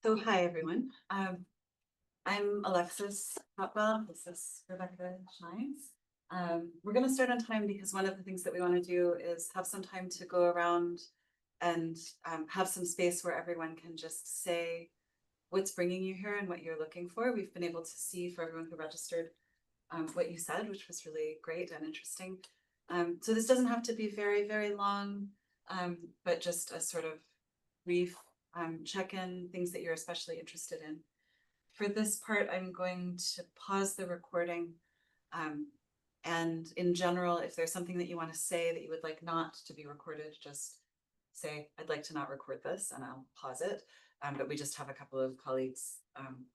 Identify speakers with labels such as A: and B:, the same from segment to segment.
A: So hi, everyone. I'm Alexis Hotwell. This is Rebecca Shines. We're going to start on time because one of the things that we want to do is have some time to go around and have some space where everyone can just say what's bringing you here and what you're looking for. We've been able to see for everyone who registered what you said, which was really great and interesting. So this doesn't have to be very, very long, but just a sort of brief check-in, things that you're especially interested in. For this part, I'm going to pause the recording. And in general, if there's something that you want to say that you would like not to be recorded, just say, I'd like to not record this, and I'll pause it. But we just have a couple of colleagues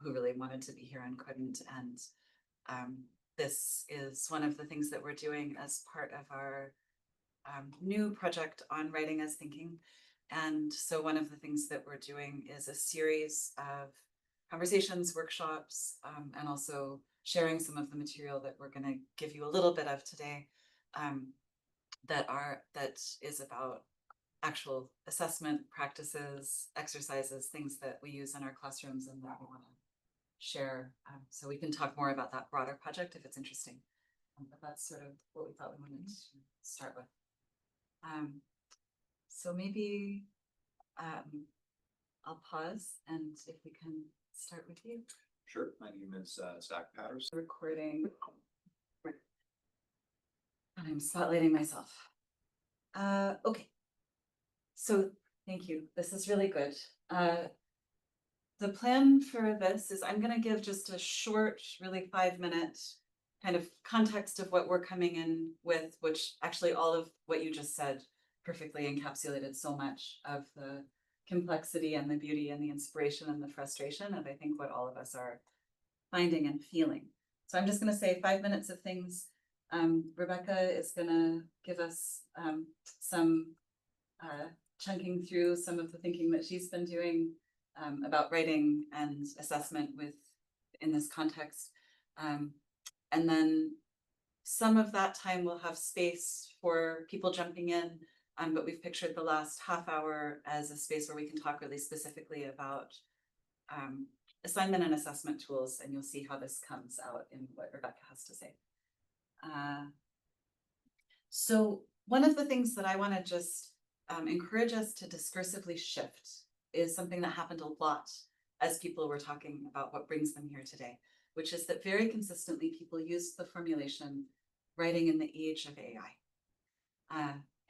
A: who really wanted to be here and couldn't. And this is one of the things that we're doing as part of our new project on writing as thinking. And so one of the things that we're doing is a series of conversations, workshops, and also sharing some of the material that we're going to give you a little bit of today that is about actual assessment practices, exercises, things that we use in our classrooms and that we want to share. So we can talk more about that broader project if it's interesting. But that's sort of what we thought we wanted to start with. So maybe I'll pause, and if we can start with you.
B: Sure. My name is Zach Patterson.
A: Recording. I'm spotlighting myself. Okay. So thank you. This is really good. The plan for this is I'm going to give just a short, really 5-minute kind of context of what we're coming in with, which actually all of what you just said perfectly encapsulated so much of the complexity and the beauty and the inspiration and the frustration of, I think, what all of us are finding and feeling. So I'm just going to say 5 minutes of things. Rebecca is going to give us some chunking through some of the thinking that she's been doing about writing and assessment in this context. And then some of that time will have space for people jumping in, but we've pictured the last half hour as a space where we can talk really specifically about assignment and assessment tools, and you'll see how this comes out in what Rebecca has to say. So one of the things that I want to just encourage us to discursively shift is something that happened a lot as people were talking about what brings them here today, which is that very consistently people use the formulation writing in the age of AI.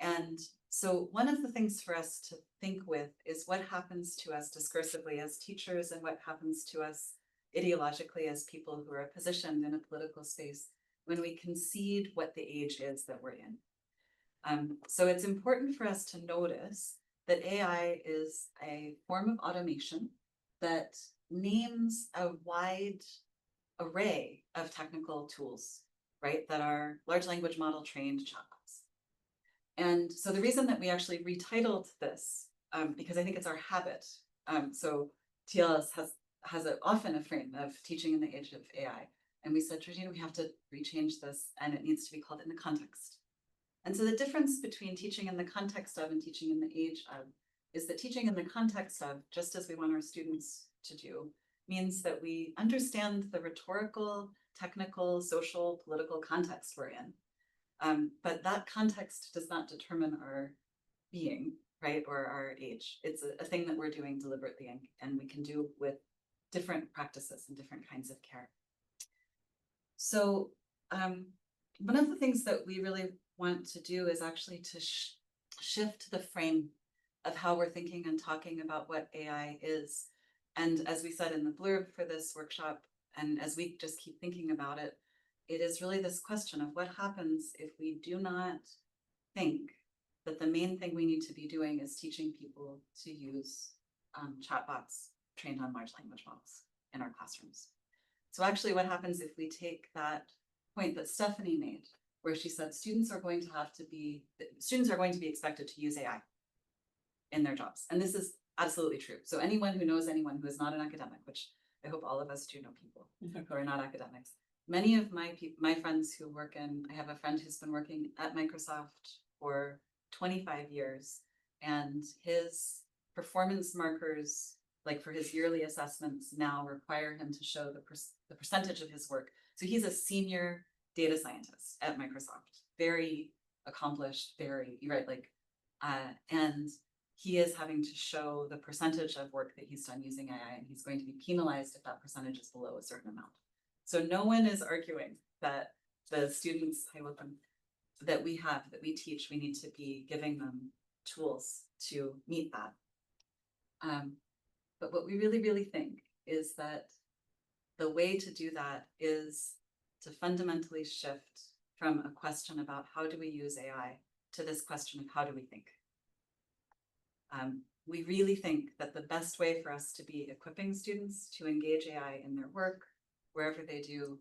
A: And so one of the things for us to think with is what happens to us discursively as teachers and what happens to us ideologically as people who are positioned in a political space when we concede what the age is that we're in. So it's important for us to notice that AI is a form of automation that names a wide array of technical tools, right, that are large language model trained chatbots. And so the reason that we actually retitled this, because I think it's our habit. So TLS has often a frame of teaching in the age of AI. And we said, Georgina, we have to rechange this, and it needs to be called in the context. And so the difference between teaching in the context of and teaching in the age of is that teaching in the context of, just as we want our students to do, means that we understand the rhetorical, technical, social, political context we're in. But that context does not determine our being, right, or our age. It's a thing that we're doing deliberately and we can do with different practices and different kinds of care. So one of the things that we really want to do is actually to shift the frame of how we're thinking and talking about what AI is. And as we said in the blurb for this workshop, and as we just keep thinking about it, it is really this question of what happens if we do not think that the main thing we need to be doing is teaching people to use chatbots trained on large language models in our classrooms. So actually what happens if we take that point that Stephanie made, where she said students are going to be expected to use AI in their jobs. And this is absolutely true. So anyone who knows anyone who is not an academic, which I hope all of us do know people who are not academics. Many of my friends who work I have a friend who's been working at Microsoft for 25 years, and his performance markers like for his yearly assessments now require him to show the percentage of his work. So he's a senior data scientist at Microsoft, very accomplished, very, right, like, and he is having to show the percentage of work that he's done using AI, and he's going to be penalized if that percentage is below a certain amount. So no one is arguing that the students that we have, that we teach, we need to be giving them tools to meet that. But what we really, really think is that the way to do that is to fundamentally shift from a question about how do we use AI to this question of how do we think. We really think that the best way for us to be equipping students to engage AI in their work, wherever they do,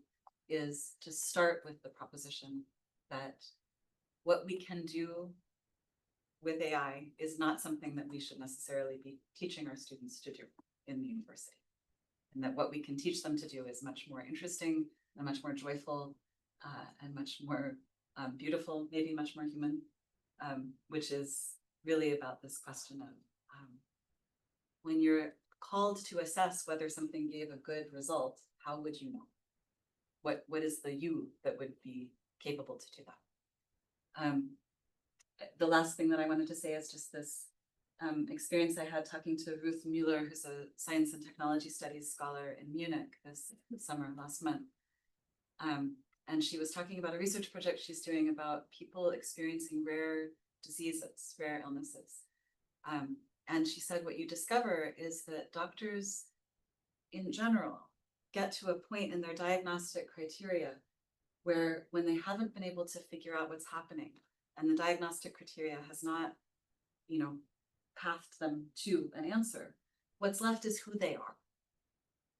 A: is to start with the proposition that what we can do with AI is not something that we should necessarily be teaching our students to do in the university. And that what we can teach them to do is much more interesting and much more joyful and much more beautiful, maybe much more human, which is really about this question of when you're called to assess whether something gave a good result, how would you know? What is the you that would be capable to do that? The last thing that I wanted to say is just this experience I had talking to Ruth Mueller, who's a science and technology studies scholar in Munich this summer, last month. And she was talking about a research project she's doing about people experiencing rare diseases, rare illnesses. And she said, what you discover is that doctors in general get to a point in their diagnostic criteria where when they haven't been able to figure out what's happening and the diagnostic criteria has not, pathed them to an answer, what's left is who they are.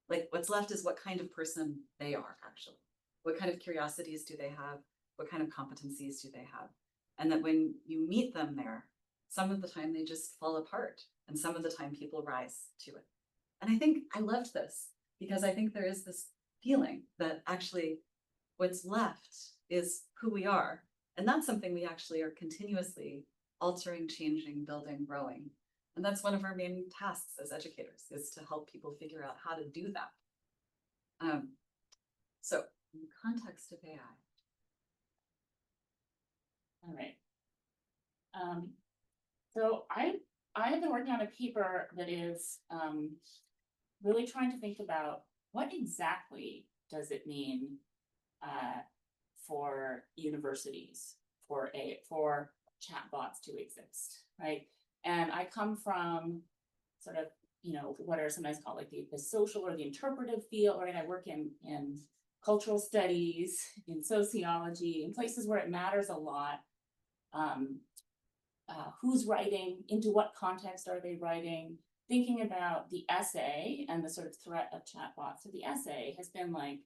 A: Like what's left is what kind of person they are actually. What kind of curiosities do they have? What kind of competencies do they have? And that when you meet them there, some of the time they just fall apart and some of the time people rise to it. And I think I loved this because I think there is this feeling that actually what's left is who we are. And that's something we actually are continuously altering, changing, building, growing. And that's one of our main tasks as educators, is to help people figure out how to do that. So in the context of AI.
C: All right. So I have been working on a paper that is really trying to think about what exactly does it mean for universities, for chatbots to exist, right? And I come from sort of, what are sometimes called like the social or the interpretive field, right? I work in cultural studies, in sociology, in places where it matters a lot. Who's writing, into what context are they writing, thinking about the essay and the sort of threat of chatbots. So the essay has been like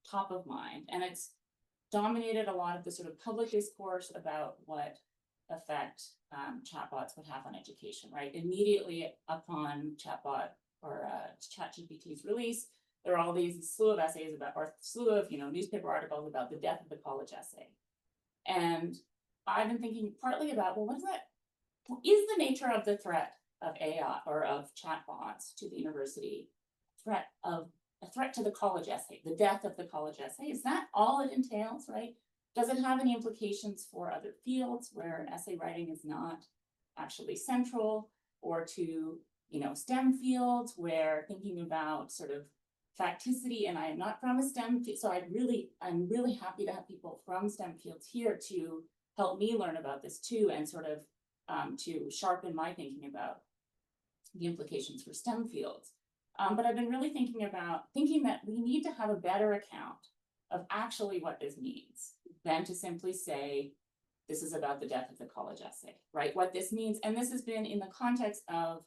C: top of mind, and it's dominated a lot of the sort of public discourse about what effect chatbots would have on education, right? Immediately upon chatbot or ChatGPT's release, there are all these slew of essays about, or slew of, newspaper articles about the death of the college essay. And I've been thinking partly about, well, what is the nature of the threat of AI or of chatbots to the university, a threat to the college essay, the death of the college essay? Is that all it entails, right? Does it have any implications for other fields where essay writing is not actually central, or to, STEM fields where thinking about sort of facticity, and I am not from a STEM field, so I'm really happy to have people from STEM fields here to help me learn about this too, and sort of to sharpen my thinking about the implications for STEM fields. But I've been really thinking that we need to have a better account of actually what this means than to simply say, this is about the death of the college essay, right? What this means, and this has been in the context of,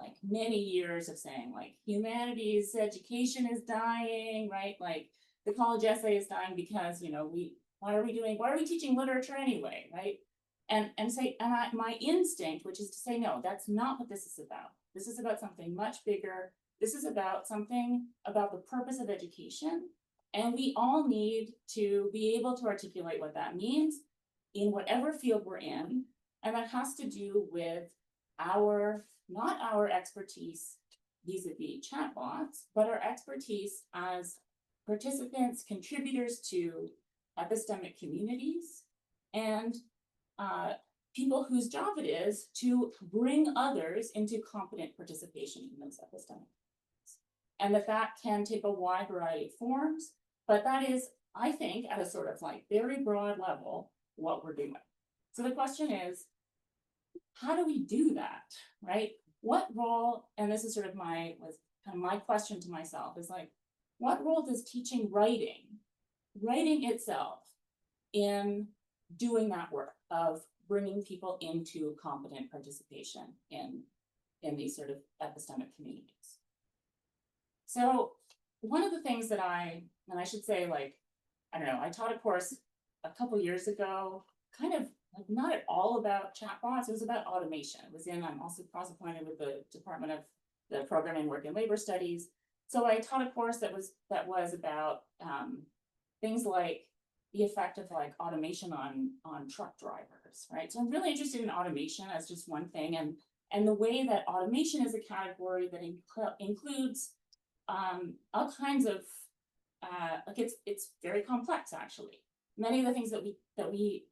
C: like many years of saying like humanities education is dying, right? Like the college essay is dying because, why are we teaching literature anyway, right? My instinct, which is to say, no, that's not what this is about. This is about something much bigger. This is about something about the purpose of education. And we all need to be able to articulate what that means in whatever field we're in. And that has to do with not our expertise vis-a-vis chatbots, but our expertise as participants, contributors to epistemic communities, and people whose job it is to bring others into competent participation in those epistemic communities. And that can take a wide variety of forms, but that is, I think, at a sort of like very broad level, what we're doing. So the question is, how do we do that, right? What role, and this is sort of my question to myself, is like, what role does teaching writing itself in doing that work of bringing people into competent participation in these sort of epistemic communities? So one of the things that I should say, like, I don't know, I taught a course a couple years ago, kind of like not at all about chatbots. It was about automation. I'm also cross-appointed with the Department of the Programming, Work and Labor Studies. So I taught a course that was about things like the effect of like automation on truck drivers, right? So I'm really interested in automation as just one thing, and the way that automation is a category that includes all kinds of like it's very complex actually. Many of the things that we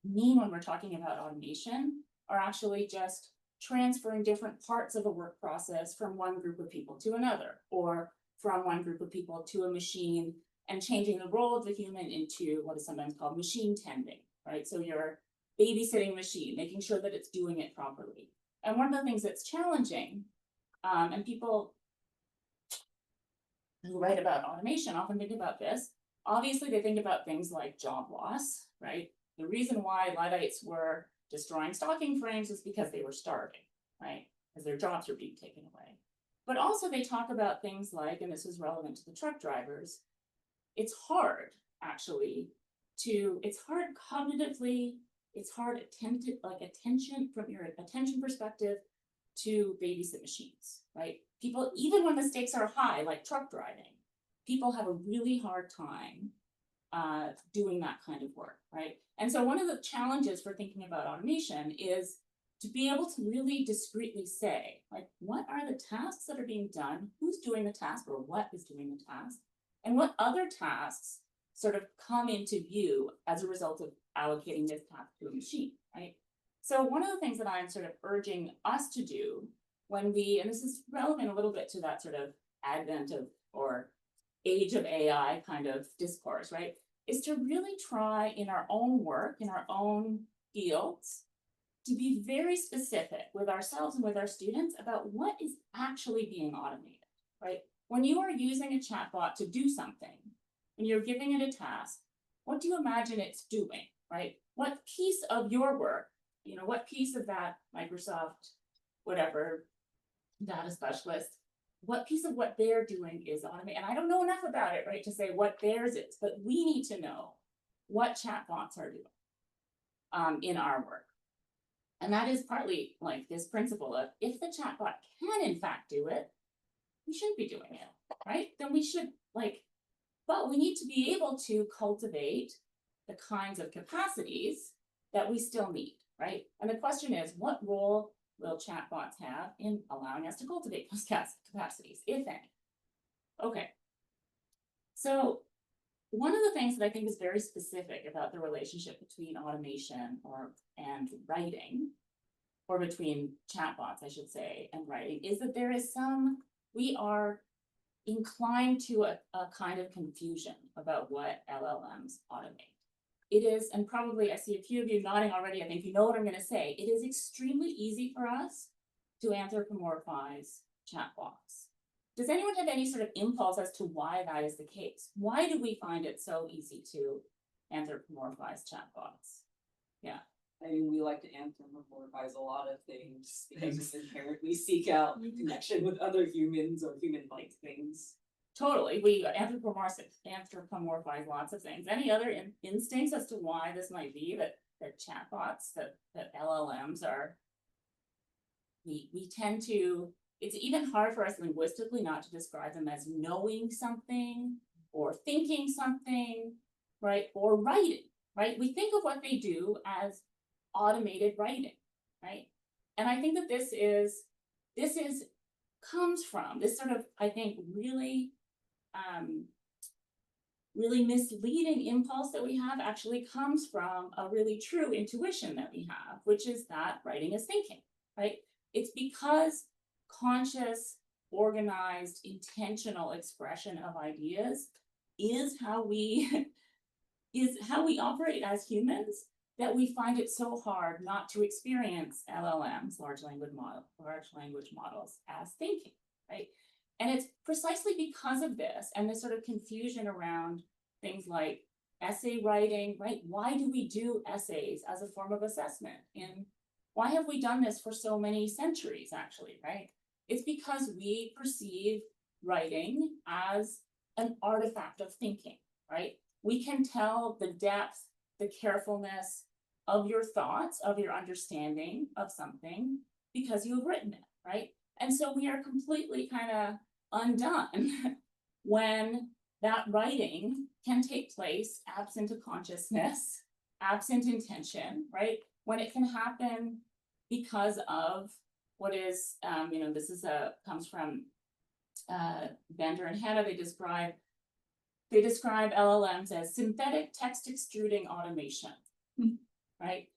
C: mean when we're talking about automation are actually just transferring different parts of a work process from one group of people to another, or from one group of people to a machine, and changing the role of the human into what is sometimes called machine tending, right? So you're babysitting machine, making sure that it's doing it properly. And one of the things that's challenging, and people who write about automation often think about this, obviously they think about things like job loss, right? The reason why Luddites were destroying stocking frames is because they were starving, right? Because their jobs were being taken away. But also they talk about things like, and this is relevant to the truck drivers, it's hard actually it's hard cognitively, it's hard attention from your attention perspective to babysit machines, right? People, even when the stakes are high, like truck driving, people have a really hard time doing that kind of work, right? And so one of the challenges for thinking about automation is to be able to really discreetly say, like, what are the tasks that are being done, who's doing the task, or what is doing the task, and what other tasks sort of come into view as a result of allocating this task to a machine, right? So one of the things that I'm sort of urging us to do when and this is relevant a little bit to that sort of advent of, or age of AI kind of discourse, right, is to really try in our own work, in our own fields, to be very specific with ourselves and with our students about what is actually being automated, right? When you are using a chatbot to do something, and you're giving it a task, what do you imagine it's doing, right? What piece of your work, what piece of that Microsoft, whatever, data specialist, what piece of what they're doing is automated? And I don't know enough about it, right, to say what theirs is, but we need to know what chatbots are doing in our work. And that is partly like this principle of, if the chatbot can in fact do it, we shouldn't be doing it, right? Then we should but we need to be able to cultivate the kinds of capacities that we still need, right? And the question is, what role will chatbots have in allowing us to cultivate those capacities, if any? Okay. So one of the things that I think is very specific about the relationship between automation and writing, or between chatbots, I should say, and writing, is that there is we are inclined to a kind of confusion about what LLMs automate. It is, and probably I see a few of you nodding already, I think you know what I'm going to say, it is extremely easy for us to anthropomorphize chatbots. Does anyone have any sort of impulse as to why that is the case? Why do we find it so easy to anthropomorphize chatbots? Yeah.
D: I mean, we like to anthropomorphize a lot of things because we inherently seek out connection with other humans or human-like things.
C: Totally, we anthropomorphize lots of things. Any other instincts as to why this might be, that chatbots, that LLMs are, we tend to, it's even hard for us linguistically not to describe them as knowing something or thinking something, right? Or writing, right? We think of what they do as automated writing, right? And I think that this comes from this sort of, I think, really really misleading impulse that we have actually comes from a really true intuition that we have, which is that writing is thinking, right? It's because conscious, organized, intentional expression of ideas is how we operate as humans, that we find it so hard not to experience LLMs, large language models, as thinking, right? And it's precisely because of this and this sort of confusion around things like essay writing, right? Why do we do essays as a form of assessment? And why have we done this for so many centuries, actually, right? It's because we perceive writing as an artifact of thinking, right? We can tell the depth, the carefulness of your thoughts, of your understanding of something, because you have written it, right? And so we are completely kind of undone when that writing can take place absent a consciousness, absent intention, right? When it can happen because of what is, this is comes from Bender and Hanna. They describe LLMs as synthetic text extruding automation, right?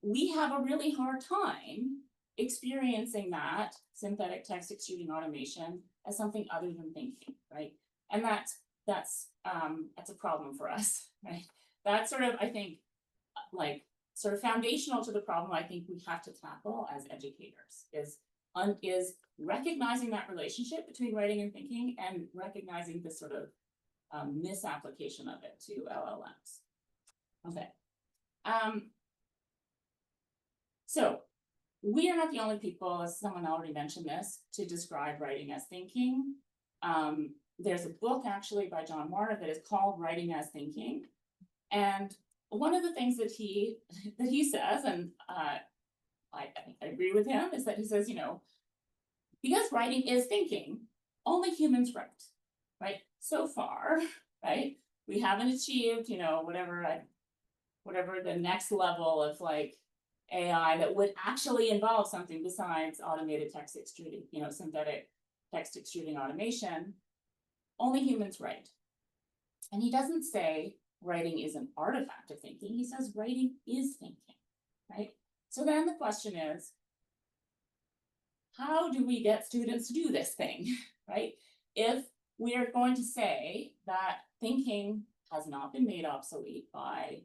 C: We have a really hard time experiencing that synthetic text extruding automation as something other than thinking, right? And that's a problem for us, right? That's sort of, I think, like sort of foundational to the problem I think we have to tackle as educators is recognizing that relationship between writing and thinking, and recognizing this sort of misapplication of it to LLMs. Okay. So we are not the only people, as someone already mentioned this, to describe writing as thinking. There's a book actually by John Warner that is called Writing as Thinking. And one of the things that he says, and I agree with him, is that he says, because writing is thinking, only humans write, right? So far, right? We haven't achieved, whatever the next level of like AI that would actually involve something besides automated text extruding, synthetic text extruding automation. Only humans write. And he doesn't say writing is an artifact of thinking. He says writing is thinking, right? So then the question is, how do we get students to do this thing, right? If we are going to say that thinking has not been made obsolete by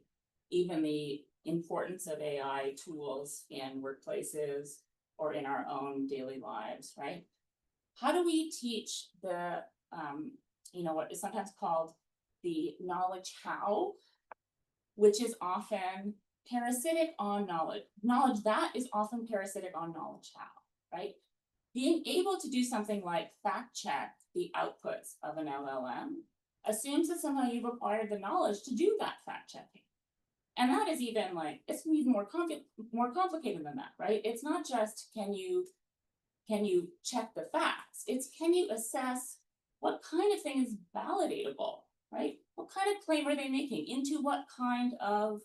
C: even the importance of AI tools in workplaces or in our own daily lives, right? How do we teach the, what is sometimes called the knowledge how, which is often parasitic on knowledge. Knowledge that is often parasitic on knowledge how, right? Being able to do something like fact check the outputs of an LLM assumes that somehow you've acquired the knowledge to do that fact checking. And that is even like, it's even more complicated than that, right? It's not just can you check the facts, it's can you assess what kind of thing is validatable, right? What kind of claim are they making? Into what kind of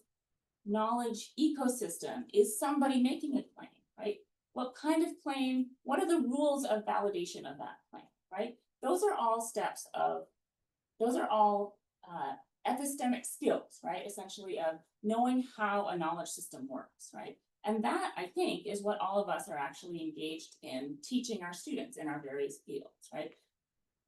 C: knowledge ecosystem is somebody making a claim, right? What kind of claim, what are the rules of validation of that claim, right? Those are all epistemic skills, right? Essentially of knowing how a knowledge system works, right? And that, I think, is what all of us are actually engaged in teaching our students in our various fields, right?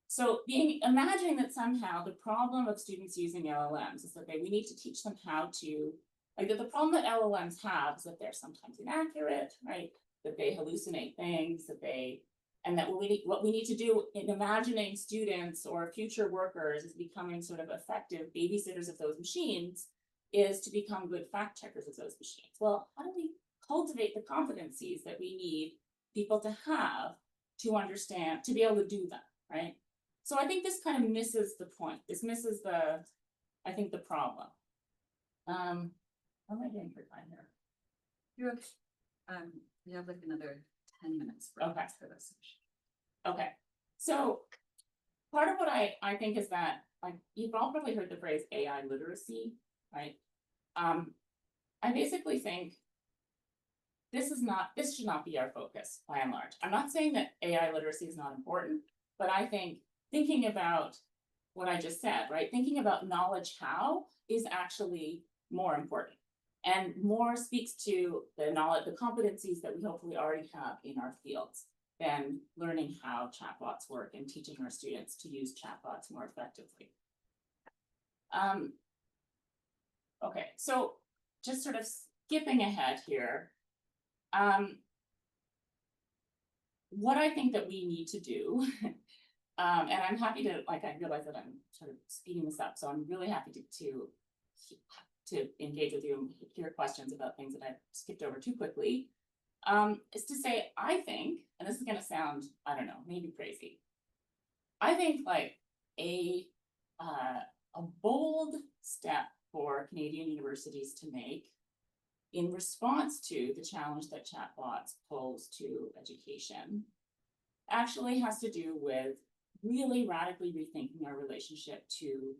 C: So imagining that somehow the problem of students using LLMs is that we need to teach them how to, like that the problem that LLMs have is that they're sometimes inaccurate, right? That they hallucinate things, and that what we need to do in imagining students or future workers as becoming sort of effective babysitters of those machines is to become good fact checkers of those machines. Well, how do we cultivate the competencies that we need people to have to understand, to be able to do that, right? So I think this kind of misses the point. This misses the problem. How am I doing for time here?
A: You're okay. We have like another 10 minutes for this.
C: Okay, so part of what I think is that, like, you've all probably heard the phrase AI literacy, right? I basically think this should not be our focus by and large. I'm not saying that AI literacy is not important, but I think thinking about what I just said, right? Thinking about knowledge how is actually more important and more speaks to the knowledge, the competencies that we hopefully already have in our fields than learning how chatbots work and teaching our students to use chatbots more effectively. Okay, so just sort of skipping ahead here. What I think that we need to do, and I'm happy to, like, I realize that I'm sort of speeding this up, so I'm really happy to engage with you and hear questions about things that I've skipped over too quickly. Is to say, I think, and this is gonna sound, I don't know, maybe crazy. I think like a bold step for Canadian universities to make in response to the challenge that chatbots pose to education actually has to do with really radically rethinking our relationship to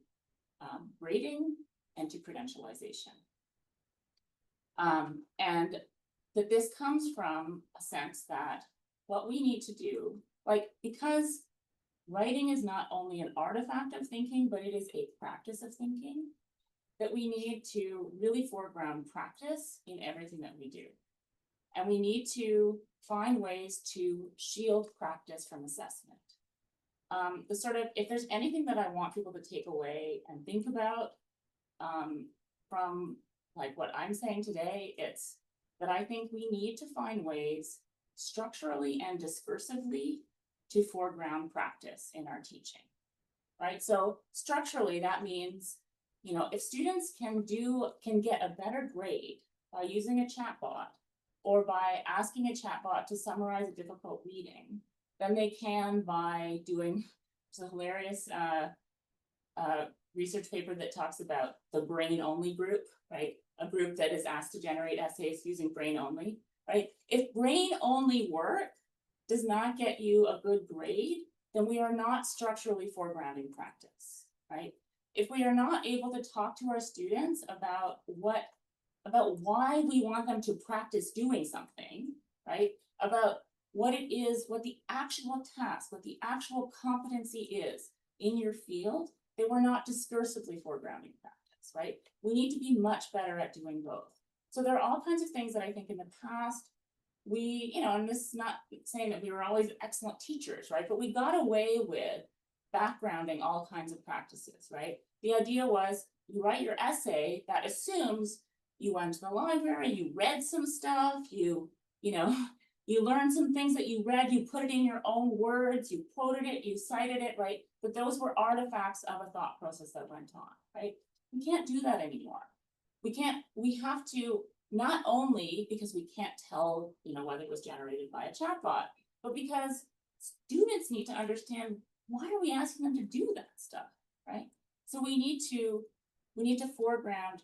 C: grading and to credentialization. And that this comes from a sense that what we need to do, like, because writing is not only an artifact of thinking, but it is a practice of thinking, that we need to really foreground practice in everything that we do. And we need to find ways to shield practice from assessment. The sort of, if there's anything that I want people to take away and think about from like what I'm saying today, it's that I think we need to find ways structurally and discursively to foreground practice in our teaching, right? So structurally, that means, you know, if students can get a better grade by using a chatbot or by asking a chatbot to summarize a difficult reading, than they can by doing a hilarious research paper that talks about the brain only group, right? A group that is asked to generate essays using brain only, right? If brain only work does not get you a good grade, then we are not structurally foregrounding practice, right? If we are not able to talk to our students about why we want them to practice doing something, right? About what it is, what the actual task, what the actual competency is in your field, that we're not discursively foregrounding practice, right? We need to be much better at doing both. So there are all kinds of things that I think in the past, we, you know, and this is not saying that we were always excellent teachers, right? But we got away with backgrounding all kinds of practices, right? The idea was you write your essay, that assumes you went to the library, you read some stuff, you know, you learned some things that you read, you put it in your own words, you quoted it, you cited it, right? But those were artifacts of a thought process that went on, right? We can't do that anymore. We have to, not only because we can't tell, you know, whether it was generated by a chatbot, but because students need to understand, why are we asking them to do that stuff, right? So we need to foreground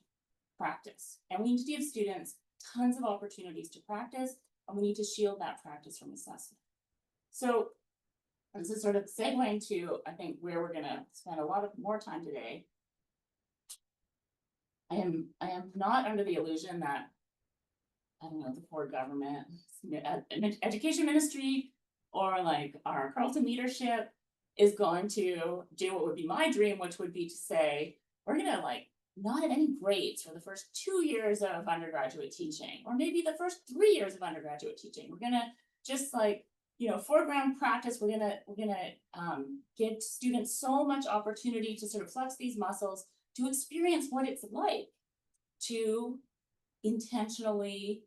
C: practice, and we need to give students tons of opportunities to practice, and we need to shield that practice from assessment. So this is sort of segueing to, I think, where we're gonna spend a lot of more time today. I am not under the illusion that, I don't know, the poor government, education ministry, or like our Carleton leadership is going to do what would be my dream, which would be to say, we're gonna like not have any grades for the first 2 years of undergraduate teaching, or maybe the first 3 years of undergraduate teaching. We're gonna just like, you know, foreground practice. We're gonna give students so much opportunity to sort of flex these muscles, to experience what it's like to intentionally,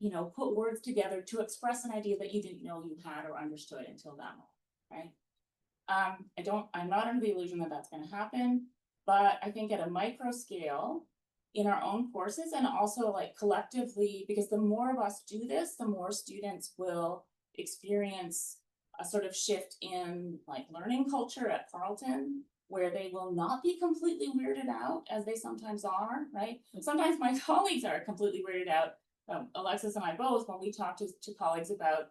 C: you know, put words together to express an idea that you didn't know you had or understood until that moment, right? I'm not under the illusion that that's going to happen, but I think at a micro scale in our own courses, and also like collectively, because the more of us do this, the more students will experience a sort of shift in like learning culture at Carleton, where they will not be completely weirded out as they sometimes are, right? And sometimes my colleagues are completely weirded out, Alexis and I both, when we talk to colleagues about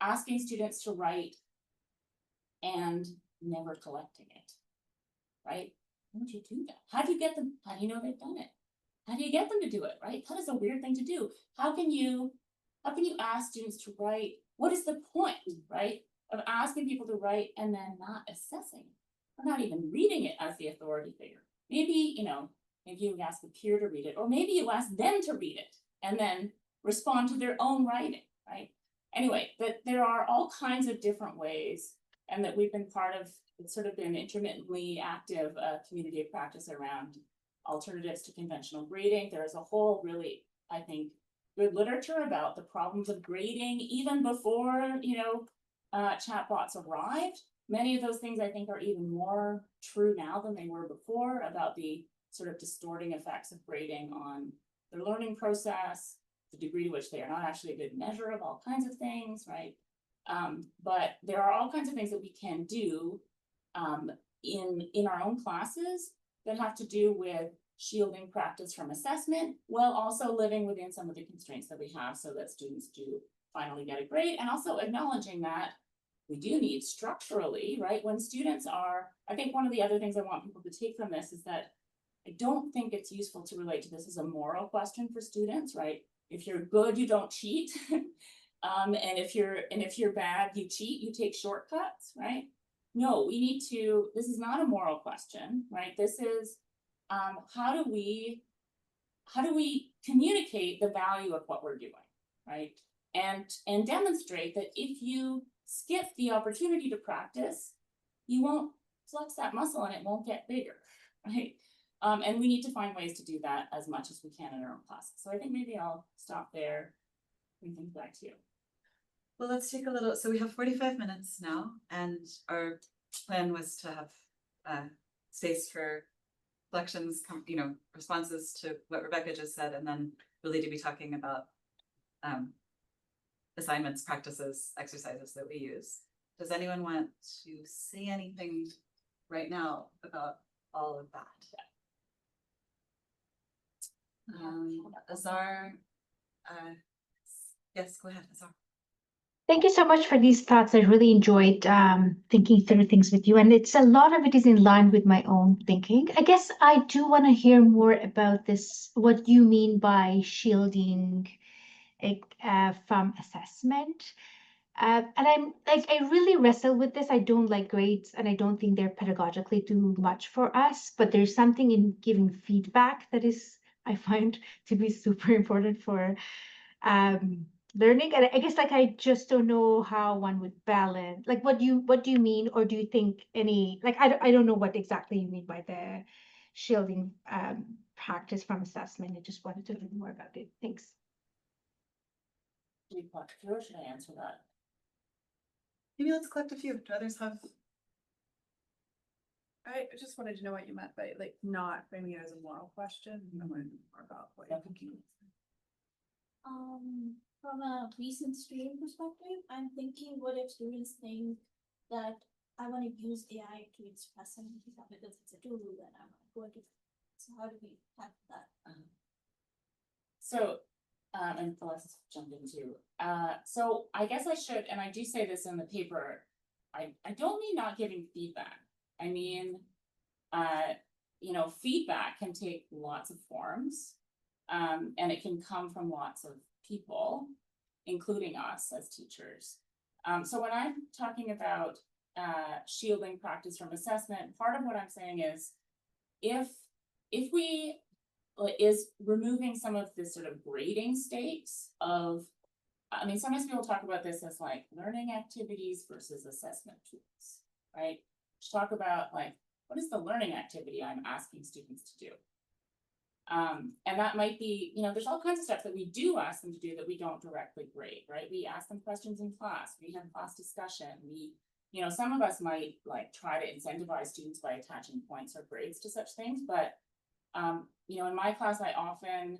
C: asking students to write and never collecting it, right? How would you do that? How do you get them? How do you know they've done it? How do you get them to do it, right? That is a weird thing to do. How can you how can you ask students to write? What is the point, right, of asking people to write and then not assessing, or not even reading it as the authority figure? Maybe, maybe you ask a peer to read it, or maybe you ask them to read it and then respond to their own writing, right? Anyway, that there are all kinds of different ways, and that we've been part of, it's sort of been intermittently active community of practice around alternatives to conventional grading. There is a whole really, I think, good literature about the problems of grading even before, chatbots arrived. Many of those things I think are even more true now than they were before, about the sort of distorting effects of grading on their learning process, the degree to which they are not actually a good measure of all kinds of things, right? But there are all kinds of things that we can do in our own classes that have to do with shielding practice from assessment, while also living within some of the constraints that we have, so that students do finally get a grade, and also acknowledging that we do need structurally, right? When students are, I think one of the other things I want people to take from this is that I don't think it's useful to relate to this as a moral question for students, right? If you're good, you don't cheat. And if you're bad, you cheat, you take shortcuts, right? No, we need to, this is not a moral question, right? This is, how do we communicate the value of what we're doing, right? And demonstrate that if you skip the opportunity to practice, you won't flex that muscle and it won't get bigger, right? And we need to find ways to do that as much as we can in our own classes. So I think maybe I'll stop there and think back to you.
A: Well, let's take a little, so we have 45 minutes now, and our plan was to have space for reflections, responses to what Rebecca just said, and then really to be talking about assignments, practices, exercises that we use. Does anyone want to say anything right now about all of that? Azar, yes, go ahead, Azar.
E: Thank you so much for these thoughts. I really enjoyed thinking through things with you, and it's a lot of it is in line with my own thinking. I guess I do want to hear more about this, what you mean by shielding from assessment. And I'm like, I really wrestle with this. I don't like grades, and I don't think they're pedagogically too much for us, but there's something in giving feedback that is, I find, to be super important for learning. And I guess like I just don't know how one would balance, like what do you mean, or do you think any, like I don't know what exactly you mean by the shielding practice from assessment. I just wanted to learn more about it. Thanks.
C: Should I answer that?
A: Maybe let's collect a few. Do others have?
F: I just wanted to know what you meant by like not framing it as a moral question. I wanted to know more about what you're thinking.
G: From a recent student perspective, I'm thinking, what if students think that I want to use AI to express something because it's a tool and I want to work it. So how do we tackle that?
C: So, and let's jump into, so I guess I should, and I do say this in the paper, I don't mean not giving feedback. I mean, feedback can take lots of forms, and it can come from lots of people, including us as teachers. So when I'm talking about shielding practice from assessment, part of what I'm saying is, if we is removing some of this sort of grading stakes of, I mean, sometimes people talk about this as like learning activities versus assessment tools, right? To talk about like, what is the learning activity I'm asking students to do? And that might be, there's all kinds of stuff that we do ask them to do that we don't directly grade, right? We ask them questions in class, we have class discussion, we, some of us might like try to incentivize students by attaching points or grades to such things, but in my class, I often,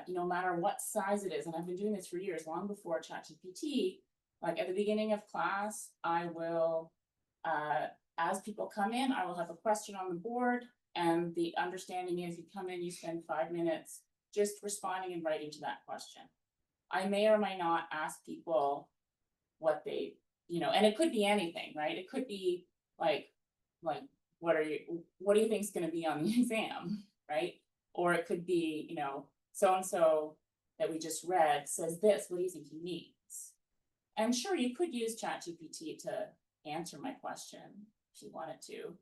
C: no matter what size it is, and I've been doing this for years, long before ChatGPT, like at the beginning of class, I will, as people come in, I will have a question on the board, and the understanding is you come in, you spend 5 minutes just responding and writing to that question. I may or may not ask people what they, and it could be anything, right? It could be like, what do you think is going to be on the exam, right? Or it could be, so-and-so that we just read says this, what do you think he means? And sure, you could use ChatGPT to answer my question if you wanted to.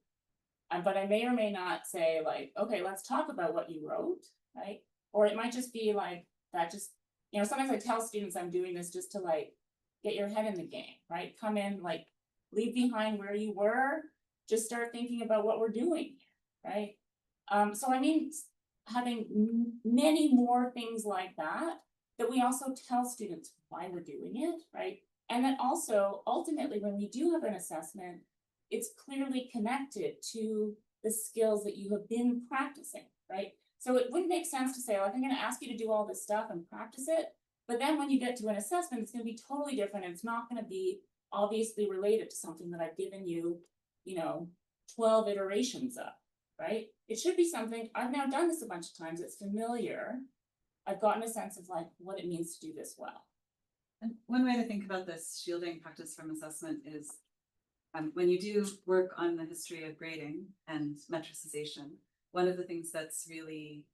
C: But I may or may not say like, okay, let's talk about what you wrote, right? Or it might just be like, that just, you know, sometimes I tell students I'm doing this just to like, get your head in the game, right? Come in, like, leave behind where you were, just start thinking about what we're doing here, right? So I mean, having many more things like that, that we also tell students why we're doing it, right? And then also, ultimately, when we do have an assessment, it's clearly connected to the skills that you have been practicing, right? So it wouldn't make sense to say, like, I'm gonna ask you to do all this stuff and practice it, but then when you get to an assessment, it's gonna be totally different, and it's not gonna be obviously related to something that I've given you, you know, 12 iterations of, right? It should be something, I've now done this a bunch of times, it's familiar. I've gotten a sense of like what it means to do this well.
A: And one way to think about this shielding practice from assessment is when you do work on the history of grading and metricization, one of the things that's really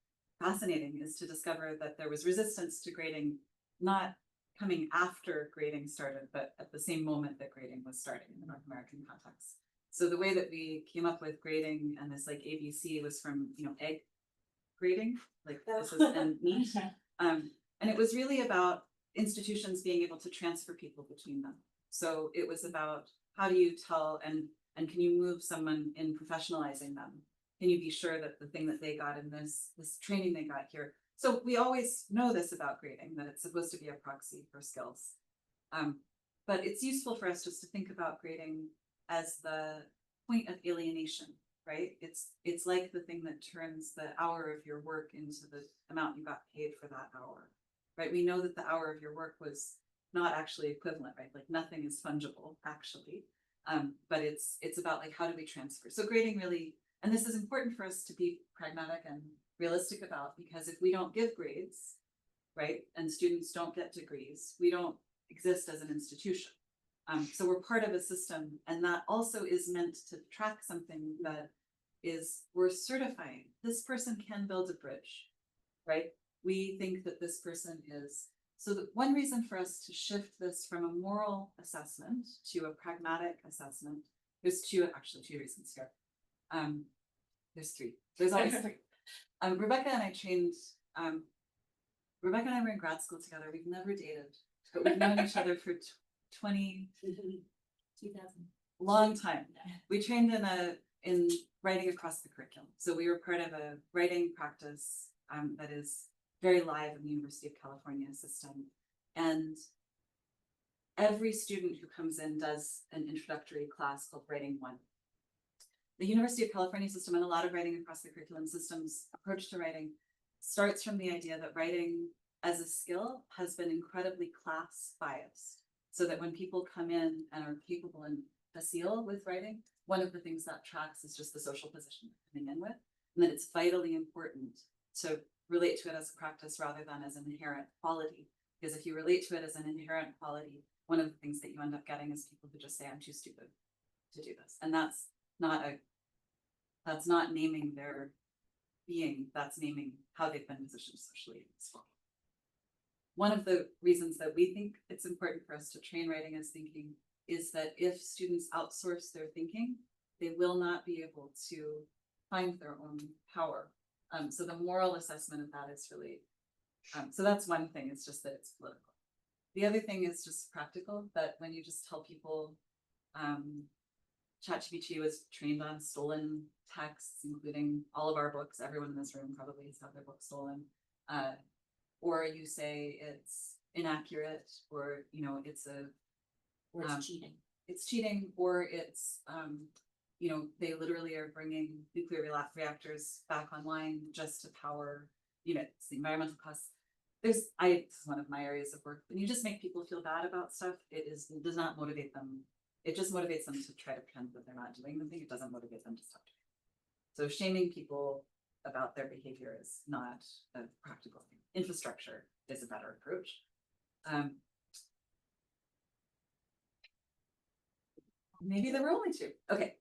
A: fascinating is to discover that there was resistance to grading, not coming after grading started, but at the same moment that grading was starting in the North American context. So the way that we came up with grading and this like ABC was from, you know, egg grading, like this is and meat. And it was really about institutions being able to transfer people between them. So it was about how do you tell and can you move someone in professionalizing them? Can you be sure that the thing that they got in this training they got here? So we always know this about grading, that it's supposed to be a proxy for skills. But it's useful for us just to think about grading as the point of alienation, right? It's like the thing that turns the hour of your work into the amount you got paid for that hour, right? We know that the hour of your work was not actually equivalent, right? Like nothing is fungible actually. But it's about like, how do we transfer? So grading really, and this is important for us to be pragmatic and realistic about, because if we don't give grades, right, and students don't get degrees, we don't exist as an institution. So we're part of a system, and that also is meant to track something that is, we're certifying this person can build a bridge, right? We think that this person is. So the one reason for us to shift this from a moral assessment to a pragmatic assessment, there's two reasons here. There's three. There's always three. Rebecca and I trained, Rebecca and I were in grad school together. We've never dated, but we've known each other for 2000. Long time. We trained in writing across the curriculum. So we were part of a writing practice that is very live in the University of California system. And every student who comes in does an introductory class called Writing 1. The University of California system and a lot of writing across the curriculum systems approach to writing starts from the idea that writing as a skill has been incredibly class biased. So that when people come in and are capable and facile with writing, one of the things that tracks is just the social position they're coming in with, and that it's vitally important to relate to it as a practice rather than as an inherent quality. Because if you relate to it as an inherent quality, one of the things that you end up getting is people who just say, I'm too stupid to do this. And that's not naming their being, that's naming how they've been positioned socially as well. One of the reasons that we think it's important for us to train writing as thinking is that if students outsource their thinking, they will not be able to find their own power. So the moral assessment of that is really, so that's one thing, it's just that it's political. The other thing is just practical, that when you just tell people, ChatGPT was trained on stolen texts, including all of our books, everyone in this room probably has had their book stolen. Or you say it's inaccurate, or you know, it's
C: Cheating.
A: It's cheating, or it's you know, they literally are bringing nuclear reactors back online just to power units. The environmental costs. This is one of my areas of work. When you just make people feel bad about stuff, it does not motivate them. It just motivates them to try to pretend that they're not doing the thing. It doesn't motivate them to stop doing it. So shaming people about their behavior is not a practical thing. Infrastructure is a better approach. Maybe there were only two. Okay.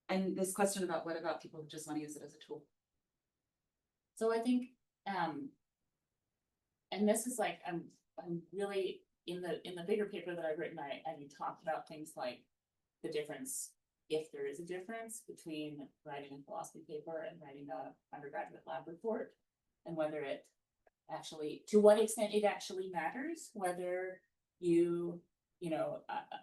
A: And this question about what about people who just want to use it as a tool?
C: So I think, and this is like, I'm really, in the bigger paper that I've written, I talked about things like the difference, if there is a difference between writing a philosophy paper and writing a undergraduate lab report, and whether it actually, to what extent it actually matters, whether you know,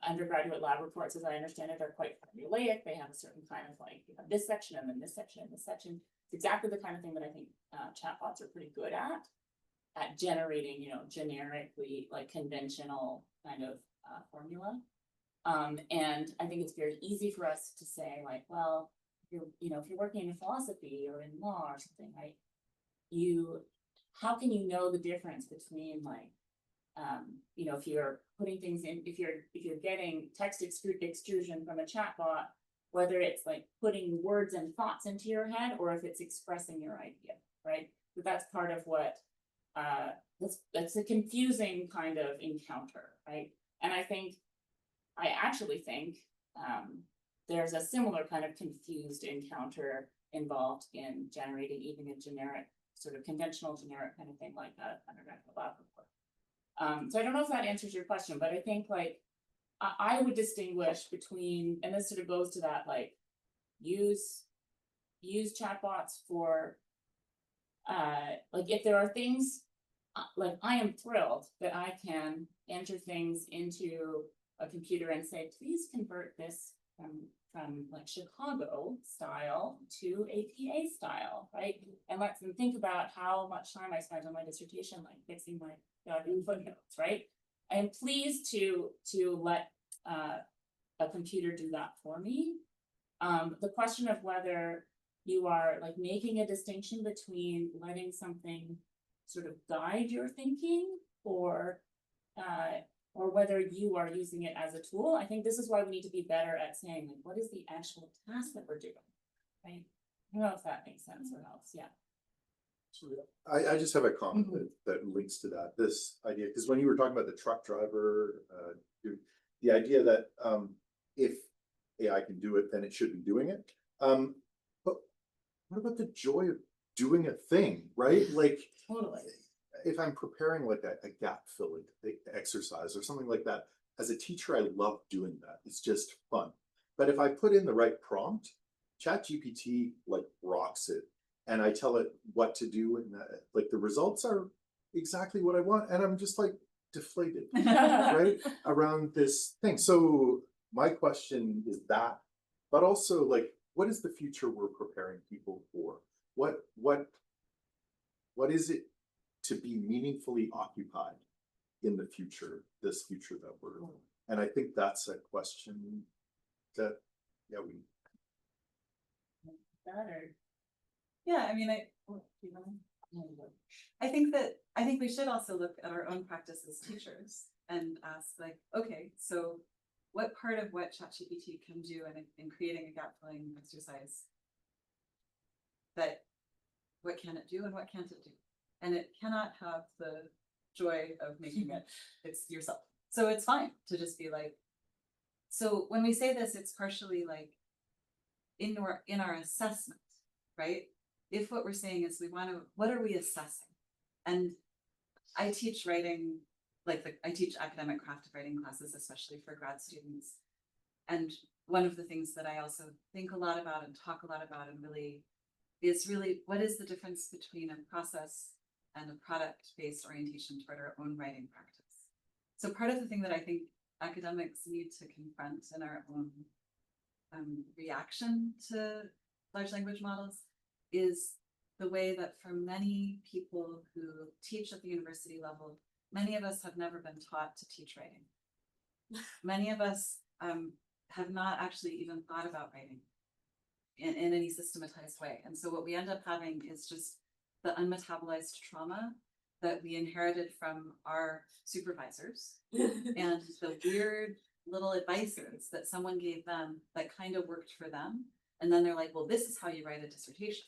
C: undergraduate lab reports, as I understand it, are quite formulaic. They have a certain kind of like, you have this section and then this section and this section. It's exactly the kind of thing that I think chatbots are pretty good at generating, you know, generically like conventional kind of formula. And I think it's very easy for us to say like, well, if you're working in philosophy or in law or something, right? How can you know the difference between like, if you're putting things in, if you're getting text extrusion from a chatbot, whether it's like putting words and thoughts into your head or if it's expressing your idea, right? But that's part of what that's a confusing kind of encounter, right? And I actually think there's a similar kind of confused encounter involved in generating even a generic, sort of conventional generic kind of thing like an undergraduate lab report. So I don't know if that answers your question, but I think like I would distinguish between, and this sort of goes to that, like use chatbots for like if there are things like I am thrilled that I can enter things into a computer and say, please convert this from like Chicago style to APA style, right? And let them think about how much time I spent on my dissertation, like fixing my footnotes, right? I am pleased to let a computer do that for me. The question of whether you are like making a distinction between letting something sort of guide your thinking or whether you are using it as a tool. I think this is why we need to be better at saying like, what is the actual task that we're doing, right? I don't know if that makes sense or else, yeah.
B: I just have a comment that links to that, this idea, because when you were talking about the truck driver, the idea that if AI can do it, then it should be doing it. But what about the joy of doing a thing, right? Like,
C: Totally.
B: if I'm preparing like a gap filling exercise or something like that, as a teacher, I love doing that. It's just fun. But if I put in the right prompt, ChatGPT like rocks it, and I tell it what to do, and like the results are exactly what I want, and I'm just like deflated, right, around this thing. So my question is that, but also like, what is the future we're preparing people for? What is it to be meaningfully occupied in the future, this future that we're in? And I think that's a question that, yeah, we
C: Better.
A: Yeah, I mean, I think we should also look at our own practice as teachers and ask like, okay, so what part of what ChatGPT can do in creating a gap filling exercise, that what can it do and what can't it do? And it cannot have the joy of making it, it's yourself. So it's fine to just be like, so when we say this, it's partially like in our assessment, right? If what we're saying is what are we assessing? And I teach writing, I teach academic craft writing classes, especially for grad students. And one of the things that I also think a lot about and talk a lot about and really is really, what is the difference between a process and a product-based orientation toward our own writing practice? So part of the thing that I think academics need to confront in our own reaction to large language models is the way that for many people who teach at the university level, many of us have never been taught to teach writing. Many of us have not actually even thought about writing in any systematized way. And so what we end up having is just the unmetabolized trauma that we inherited from our supervisors and the weird little advices that someone gave them that kind of worked for them. And then they're like, well, this is how you write a dissertation.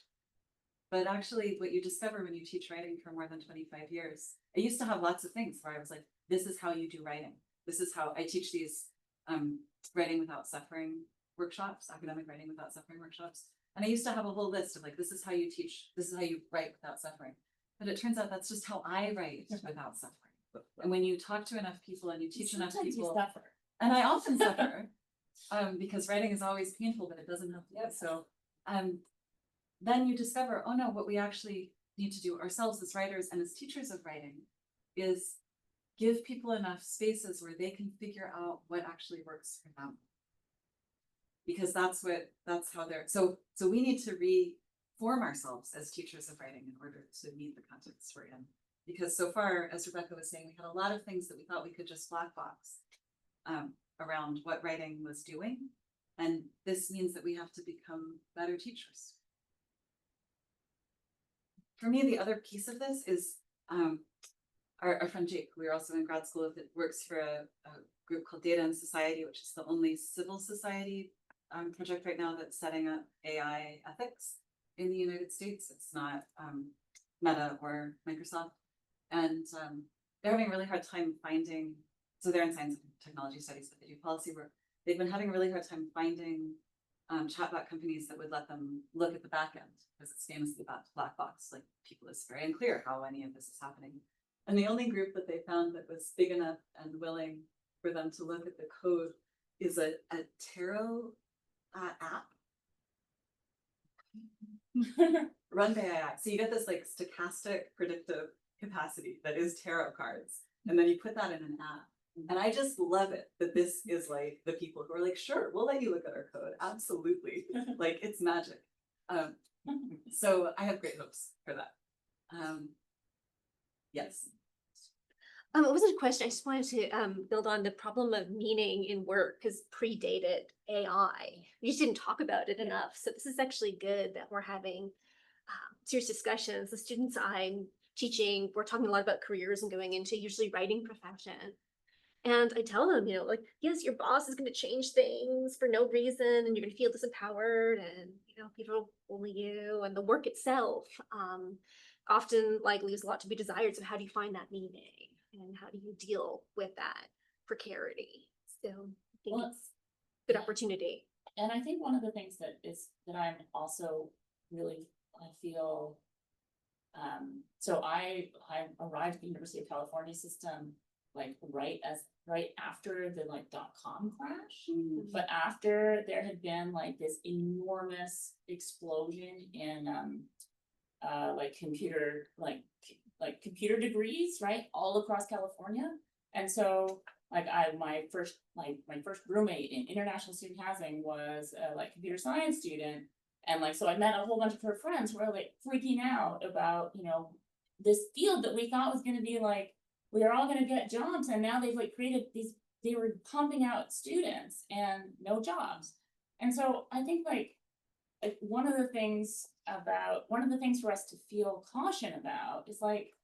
A: But actually what you discover when you teach writing for more than 25 years, I used to have lots of things where I was like, this is how you do writing. This is how I teach these writing without suffering workshops, academic writing without suffering workshops. And I used to have a whole list of like, this is how you teach, this is how you write without suffering. But it turns out that's just how I write without suffering. And when you talk to enough people and you teach enough
C: Sometimes you
A: people,
C: suffer.
A: and I often suffer, because writing is always painful, but it doesn't have to be. So, then you discover, oh no, what we actually need to do ourselves as writers and as teachers of writing is give people enough spaces where they can figure out what actually works for them. Because that's how they're, so we need to reform ourselves as teachers of writing in order to meet the context we're in. Because so far, as Rebecca was saying, we had a lot of things that we thought we could just black box around what writing was doing. And this means that we have to become better teachers. For me, the other piece of this is our friend Jake, who we're also in grad school with, works for a group called Data and Society, which is the only civil society project right now that's setting up AI ethics in the United States. It's not Meta or Microsoft. And they're having a really hard time finding, so they're in science and technology studies, but they do policy work. They've been having a really hard time finding chatbot companies that would let them look at the back end, because it's famously about black box. Like, people, it's very unclear how any of this is happening. And the only group that they found that was big enough and willing for them to look at the code is a tarot app run by AI. So you get this like stochastic predictive capacity that is tarot cards, and then you put that in an app. And I just love it that this is like the people who are like, sure, we'll let you look at our code. Absolutely. Like, it's magic. So I have great hopes for that. Yes.
H: It wasn't a question. I just wanted to build on the problem of meaning in work, because predated AI. We just didn't talk about it enough. So this is actually good that we're having serious discussions. The students I'm teaching, we're talking a lot about careers and going into usually writing profession. And I tell them, like, yes, your boss is going to change things for no reason, and you're going to feel disempowered, and people bully you, and the work itself often like leaves a lot to be desired. So how do you find that meaning, and how do you deal with that precarity? So I think it's a good opportunity.
C: And I think one of the things that I'm also really, I feel, so I arrived at the University of California system like right after the like .com crash, but after there had been like this enormous explosion in like computer degrees, right, all across California. And so like my first roommate in international student housing was a like computer science student, and like so I met a whole bunch of her friends who were like freaking out about this field that we thought was going to be like, we are all going to get jobs, and now they've like created these, they were pumping out students and no jobs. And so I think like one of the things for us to feel caution about is like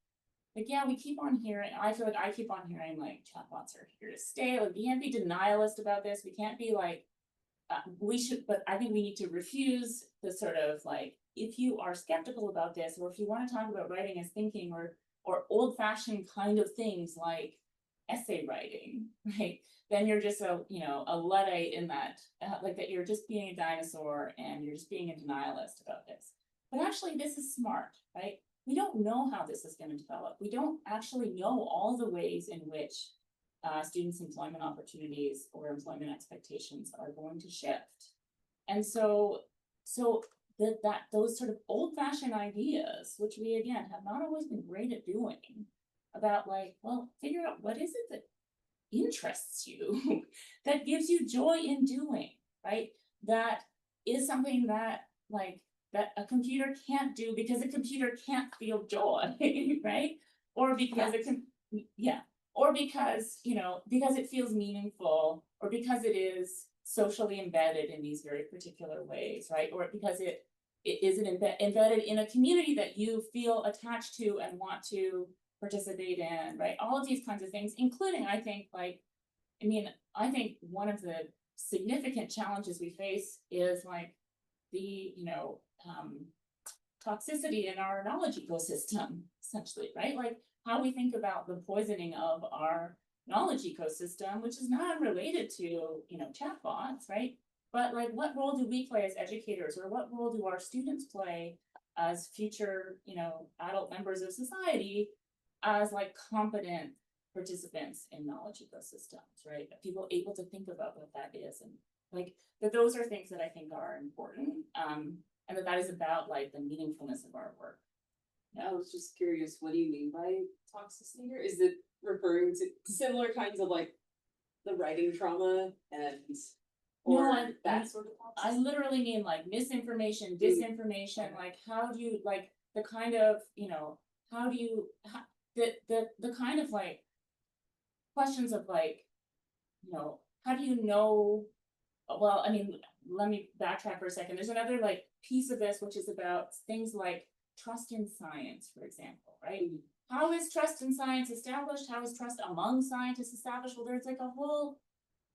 C: yeah, we keep on hearing, I feel like I keep on hearing like chatbots are here to stay. Like, we can't be denialist about this. We can't be like, but I think we need to refuse the sort of like, if you are skeptical about this, or if you want to talk about writing as thinking, or old-fashioned kind of things like essay writing, right? Then you're just a Luddite in that, like that you're just being a dinosaur and you're just being a denialist about this. But actually, this is smart, right? We don't know how this is going to develop. We don't actually know all the ways in which students' employment opportunities or employment expectations are going to shift. And so those sort of old-fashioned ideas, which we again have not always been great at doing, about like, well, figure out what is it that interests you, that gives you joy in doing, right? That is something that like that a computer can't do because a computer can't feel joy, right? Or because it can, or because because it feels meaningful, or because it is socially embedded in these very particular ways, right? Or because it is embedded in a community that you feel attached to and want to participate in, right? All of these kinds of things, including, I think, like, I think one of the significant challenges we face is like the, toxicity in our knowledge ecosystem, essentially, right? Like how we think about the poisoning of our knowledge ecosystem, which is not unrelated to, chatbots, right? But like, what role do we play as educators, or what role do our students play as future, adult members of society, as like competent participants in knowledge ecosystems, right? People able to think about what that is, and like that those are things that I think are important, and that is about like the meaningfulness of our work.
D: I was just curious, what do you mean by toxicity here? Is it referring to similar kinds of like the writing trauma and
C: No,
D: or that sort of
C: I
D: toxicity?
C: literally mean like misinformation, disinformation, like how do you like the kind of, how do you, the kind of like questions of like, how do you know, well, I mean, let me backtrack for a second. There's another like piece of this, which is about things like trust in science, for example, right? How is trust in science established? How is trust among scientists established? Well, there's like a whole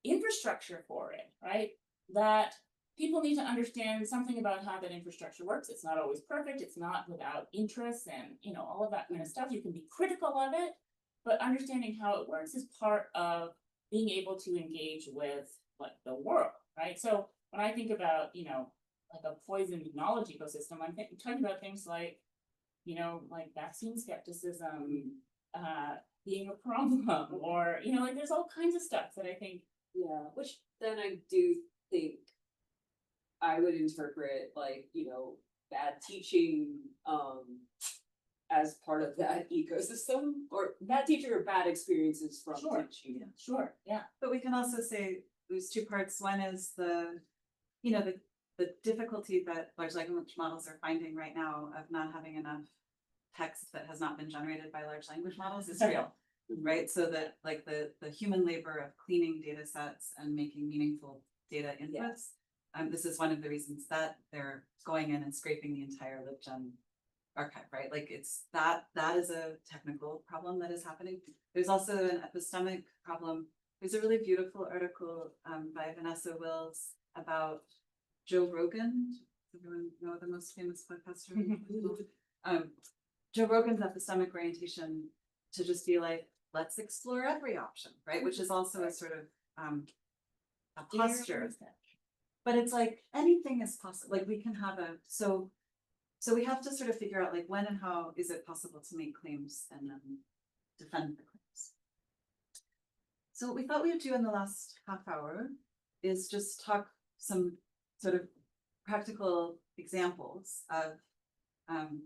C: infrastructure for it, right? That people need to understand something about how that infrastructure works. It's not always perfect. It's not without interests and, all of that kind of stuff. You can be critical of it, but understanding how it works is part of being able to engage with like the world, right? So when I think about, like a poisoned knowledge ecosystem, I'm talking about things like, like vaccine skepticism, being a problem, or, like there's all kinds of stuff that I think.
D: Yeah, which then I do think I would interpret like, bad teaching, as part of that ecosystem, or bad teaching or bad experiences from
C: Sure.
D: teaching.
C: Sure, yeah.
A: But we can also say there's two parts. One is the difficulty that large language models are finding right now of not having enough text that has not been generated by large language models is real, right? So that like the human labor of cleaning data sets and making meaningful data inputs, this is one of the reasons that they're going in and scraping the entire LibGen archive, right? Like it's that is a technical problem that is happening. There's also an epistemic problem. There's a really beautiful article by Vanessa Wills about Joe Rogan. Does everyone know the most famous podcaster? Joe Rogan's epistemic orientation to just be like, let's explore every option, right? Which is also a sort of a posture. But it's like anything is possible. Like we can have so we have to sort of figure out like when and how is it possible to make claims and then defend the claims. So what we thought we would do in the last half hour is just talk some sort of practical examples of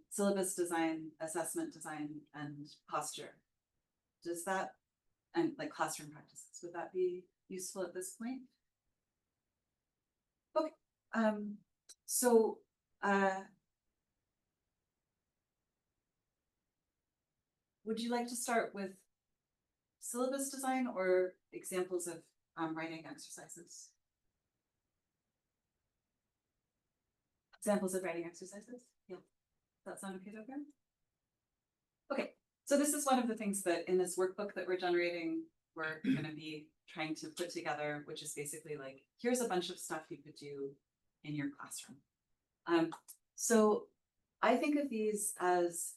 A: syllabus design, assessment design, and posture. Does that, and like classroom practices, would that be useful at this point? Okay, so would you like to start with syllabus design or examples of writing exercises? Examples of writing exercises? Yeah. Does that sound okay to everyone? Okay, so this is one of the things that in this workbook that we're generating, we're going to be trying to put together, which is basically like, here's a bunch of stuff you could do in your classroom. So I think of these as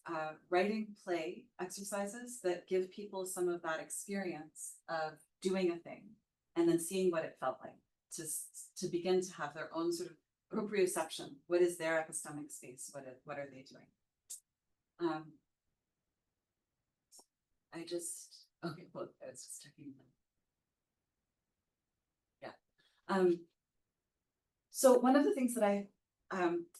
A: writing play exercises that give people some of that experience of doing a thing and then seeing what it felt like to begin to have their own sort of proprioception. What is their epistemic space? What are they doing? Okay, well, I was just checking them. Yeah. So one of the things that I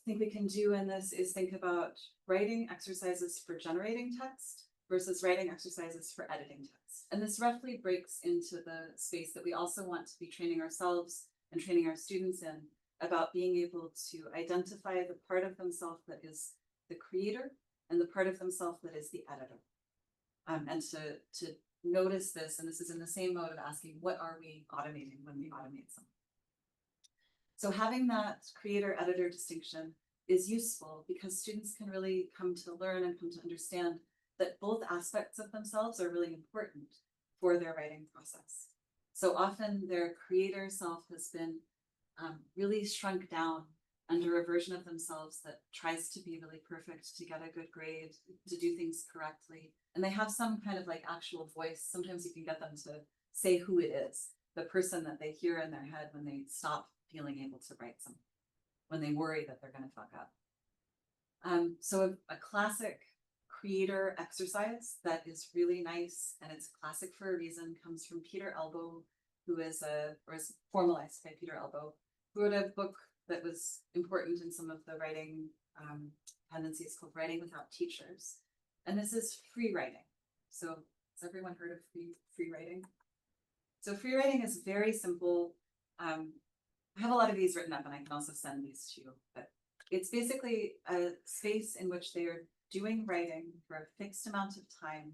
A: think we can do in this is think about writing exercises for generating text versus writing exercises for editing text. And this roughly breaks into the space that we also want to be training ourselves and training our students in about being able to identify the part of themselves that is the creator and the part of themselves that is the editor. And to notice this, and this is in the same mode of asking, what are we automating when we automate something? So having that creator-editor distinction is useful because students can really come to learn and come to understand that both aspects of themselves are really important for their writing process. So often their creator self has been really shrunk down under a version of themselves that tries to be really perfect, to get a good grade, to do things correctly. And they have some kind of like actual voice. Sometimes you can get them to say who it is, the person that they hear in their head when they stop feeling able to write something, when they worry that they're gonna fuck up. So a classic creator exercise that is really nice, and it's classic for a reason, comes from Peter Elbow, who is formalized by Peter Elbow, who wrote a book that was important in some of the writing tendencies called Writing Without Teachers. And this is free writing. So has everyone heard of free writing? So free writing is very simple. I have a lot of these written up, and I can also send these to you, but it's basically a space in which they are doing writing for a fixed amount of time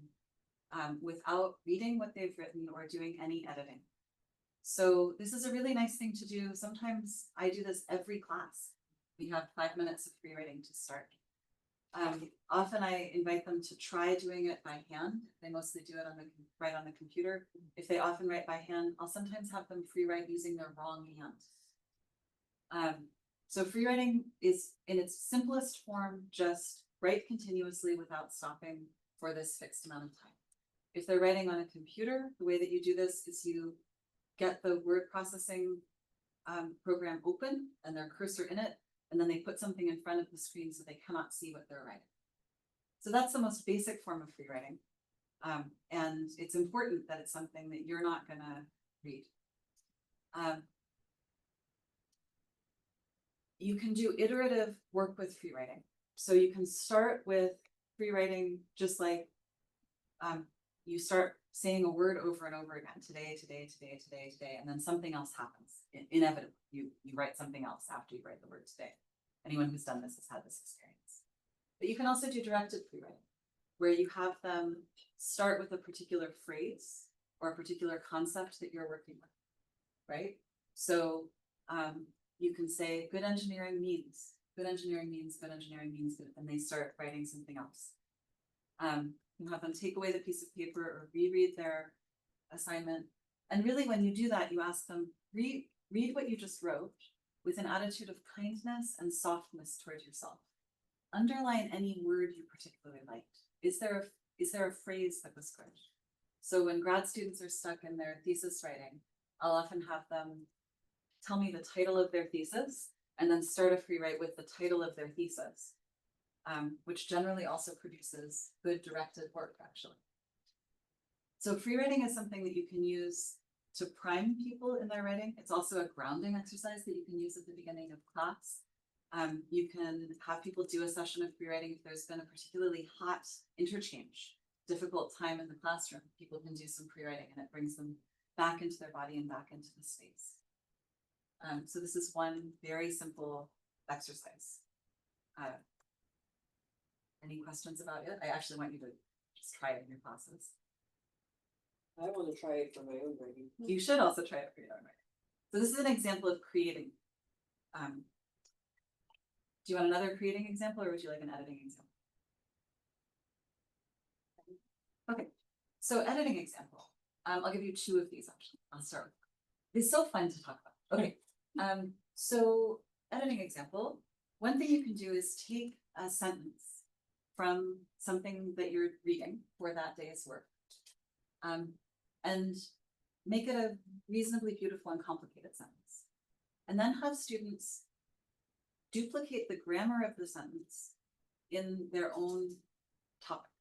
A: without reading what they've written or doing any editing. So this is a really nice thing to do. Sometimes I do this every class. We have 5 minutes of free writing to start. Often I invite them to try doing it by hand. They mostly do it write on the computer. If they often write by hand, I'll sometimes have them free write using their wrong hand. So free writing is, in its simplest form, just write continuously without stopping for this fixed amount of time. If they're writing on a computer, the way that you do this is you get the word processing program open and their cursor in it, and then they put something in front of the screen so they cannot see what they're writing. So that's the most basic form of free writing. And it's important that it's something that you're not gonna read. You can do iterative work with free writing. So you can start with free writing just like you start saying a word over and over again, today, and then something else happens. Inevitably, you write something else after you write the word today. Anyone who's done this has had this experience. But you can also do directed free writing, where you have them start with a particular phrase or a particular concept that you're working with, right? So you can say, good engineering means, good engineering means, good engineering means, and they start writing something else. You have them take away the piece of paper or reread their assignment. And really, when you do that, you ask them, read what you just wrote with an attitude of kindness and softness toward yourself. Underline any word you particularly liked. Is there a phrase that was good? So when grad students are stuck in their thesis writing, I'll often have them tell me the title of their thesis and then start a free write with the title of their thesis, which generally also produces good directed work, actually. So free writing is something that you can use to prime people in their writing. It's also a grounding exercise that you can use at the beginning of class. You can have people do a session of free writing if there's been a particularly hot interchange, difficult time in the classroom. People can do some free writing and it brings them back into their body and back into the space. So this is one very simple exercise. Any questions about it? I actually want you to just try it in your classes.
D: I want to try it for my own writing.
A: You should also try it for your own writing. So this is an example of creating. Do you want another creating example or would you like an editing example? Okay, so editing example. I'll give you 2 of these actually. I'll start with. It's so fun to talk about. Okay, so editing example. One thing you can do is take a sentence from something that you're reading for that day's work, and make it a reasonably beautiful and complicated sentence. And then have students duplicate the grammar of the sentence in their own topic.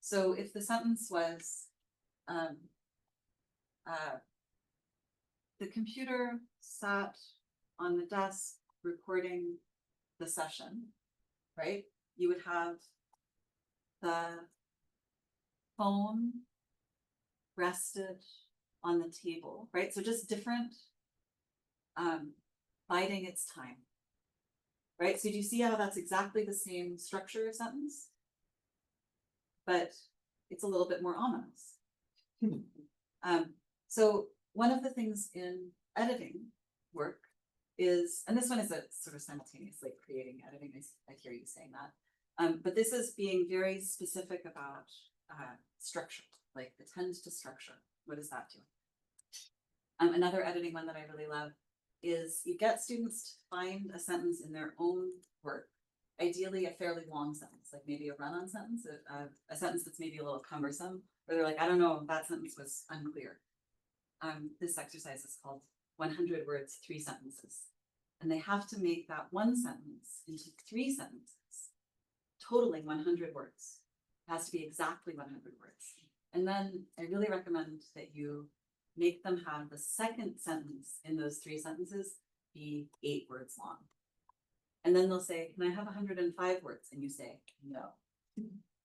A: So if the sentence was, the computer sat on the desk recording the session, right? You would have the phone rested on the table, right? So just different, biding its time, right? So do you see how that's exactly the same structure of sentence, but it's a little bit more ominous. So one of the things in editing work is, and this one is a sort of simultaneously creating editing, I hear you saying that, but this is being very specific about structure, like attend to structure. What is that doing? Another editing one that I really love is you get students to find a sentence in their own work, ideally a fairly long sentence, like maybe a run-on sentence, a sentence that's maybe a little cumbersome, where they're like, I don't know, that sentence was unclear. This exercise is called 100 words, 3 sentences. And they have to make that one sentence into 3 sentences, totaling 100 words. It has to be exactly 100 words. And then I really recommend that you make them have the second sentence in those 3 sentences be 8 words long. And then they'll say, can I have 105 words? And you say, no.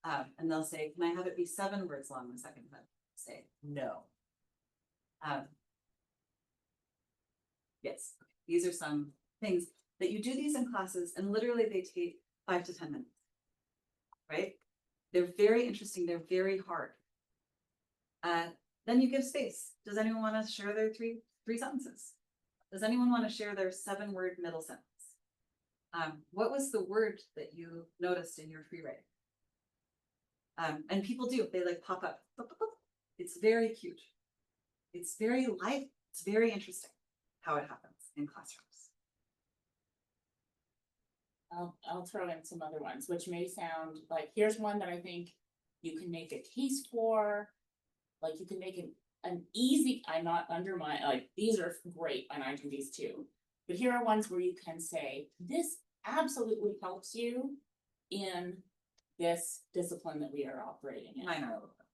A: And they'll say, can I have it be 7 words long the second time? Say, no. Yes, these are some things that you do these in classes, and literally they take 5 to 10 minutes, right? They're very interesting. They're very hard. Then you give space. Does anyone want to share their three sentences? Does anyone want to share their 7-word middle sentence? What was the word that you noticed in your free writing? And people do, they like pop up. It's very cute. It's very live. It's very interesting how it happens in classrooms.
C: I'll throw in some other ones, which may sound like, here's one that I think you can make a case for. Like you can make an easy, I'm not undermine, like these are great and I do these too. But here are ones where you can say, this absolutely helps you in this discipline that we are operating in.
A: Mine are a little bit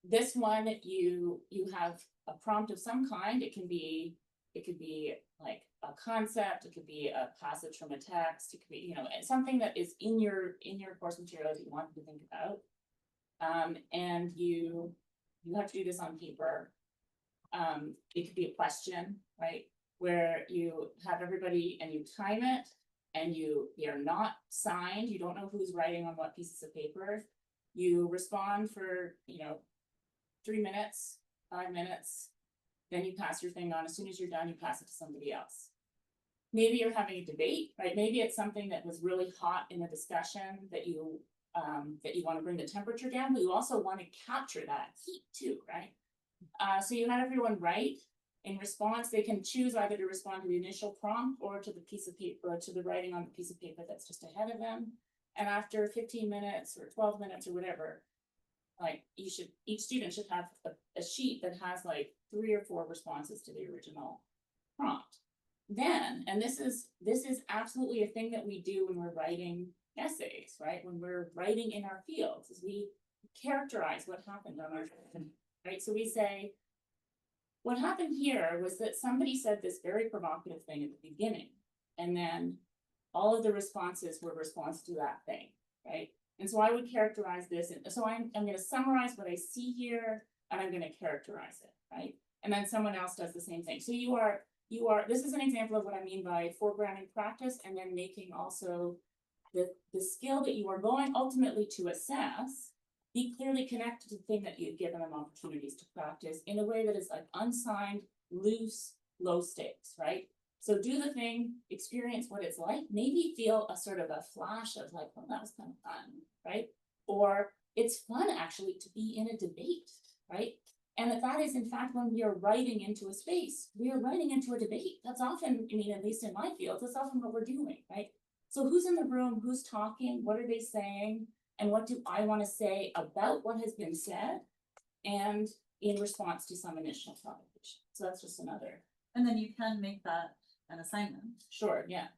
C: This one, you have a prompt of some kind. It could be like a concept, it could be a passage from a text, it could be, something that is in your course material that you want to think about. And you have to do this on paper. It could be a question, right? Where you have everybody and you time it, and you're not signed, you don't know who's writing on what pieces of paper. You respond for, 3 minutes, 5 minutes, then you pass your thing on. As soon as you're done, you pass it to somebody else. Maybe you're having a debate, right? Maybe it's something that was really hot in the discussion that you want to bring the temperature down, but you also want to capture that heat too, right? So you have everyone write. In response, they can choose either to respond to the initial prompt or to the piece of paper, or to the writing on the piece of paper that's just ahead of them. And after 15 minutes or 12 minutes or whatever, like each student should have a sheet that has like 3 or 4 responses to the original prompt. Then, and this is absolutely a thing that we do when we're writing essays, right? When we're writing in our fields, is we characterize what happened on our, right? So we say, what happened here was that somebody said this very provocative thing at the beginning, and then all of the responses were response to that thing, right? And so I would characterize this, and so I'm going to summarize what I see here, and I'm going to characterize it, right? And then someone else does the same thing. So you are, this is an example of what I mean by foregrounding practice, and then making also the skill that you are going ultimately to assess be clearly connected to the thing that you've given them opportunities to practice in a way that is like unsigned, loose, low stakes, right? So do the thing, experience what it's like, maybe feel a sort of a flash of like, well, that was kind of fun, right? Or it's fun actually to be in a debate, right? And that is in fact when we are writing into a space, we are writing into a debate. That's often, I mean, at least in my field, that's often what we're doing, right? So who's in the room, who's talking, what are they saying? And what do I want to say about what has been said, and in response to some initial provocation. So that's just another.
A: And then you can make that an assignment.
C: Sure, yeah.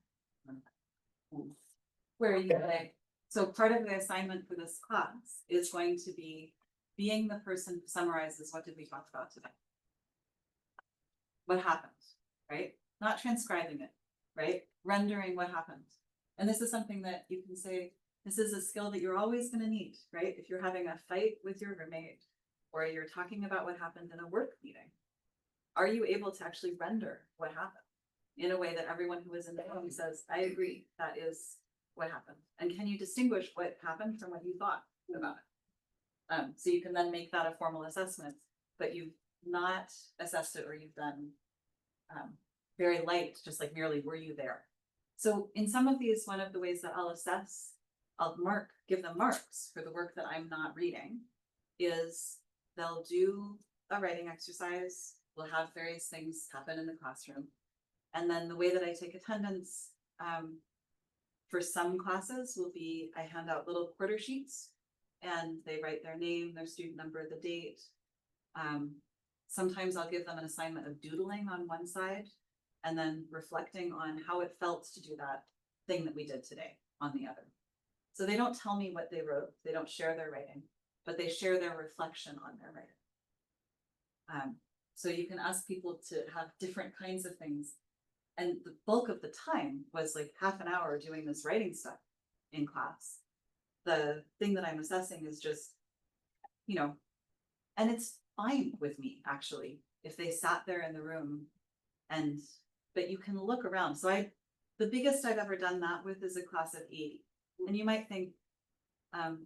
A: Where you like, so part of the assignment for this class is going to be being the person who summarizes what did we talk about today. What happened, right? Not transcribing it, right? Rendering what happened. And this is something that you can say, this is a skill that you're always going to need, right? If you're having a fight with your roommate, or you're talking about what happened in a work meeting, are you able to actually render what happened in a way that everyone who is in the room says, I agree, that is what happened? And can you distinguish what happened from what you thought about it? So you can then make that a formal assessment, but you've not assessed it, or you've done very light, just like merely, were you there? So in some of these, one of the ways that I'll assess, give them marks for the work that I'm not reading, is they'll do a writing exercise. We'll have various things happen in the classroom. And then the way that I take attendance for some classes will be, I hand out little quarter sheets, and they write their name, their student number, the date. sometimes I'll give them an assignment of doodling on one side and then reflecting on how it felt to do that thing that we did today on the other. So they don't tell me what they wrote, they don't share their writing, but they share their reflection on their writing. So you can ask people to have different kinds of things. And the bulk of the time was like half an hour doing this writing stuff in class. The thing that I'm assessing is just, you know, and it's fine with me actually, if they sat there in the room and, but you can look around. So the biggest I've ever done that with is a class of 80. And you might think,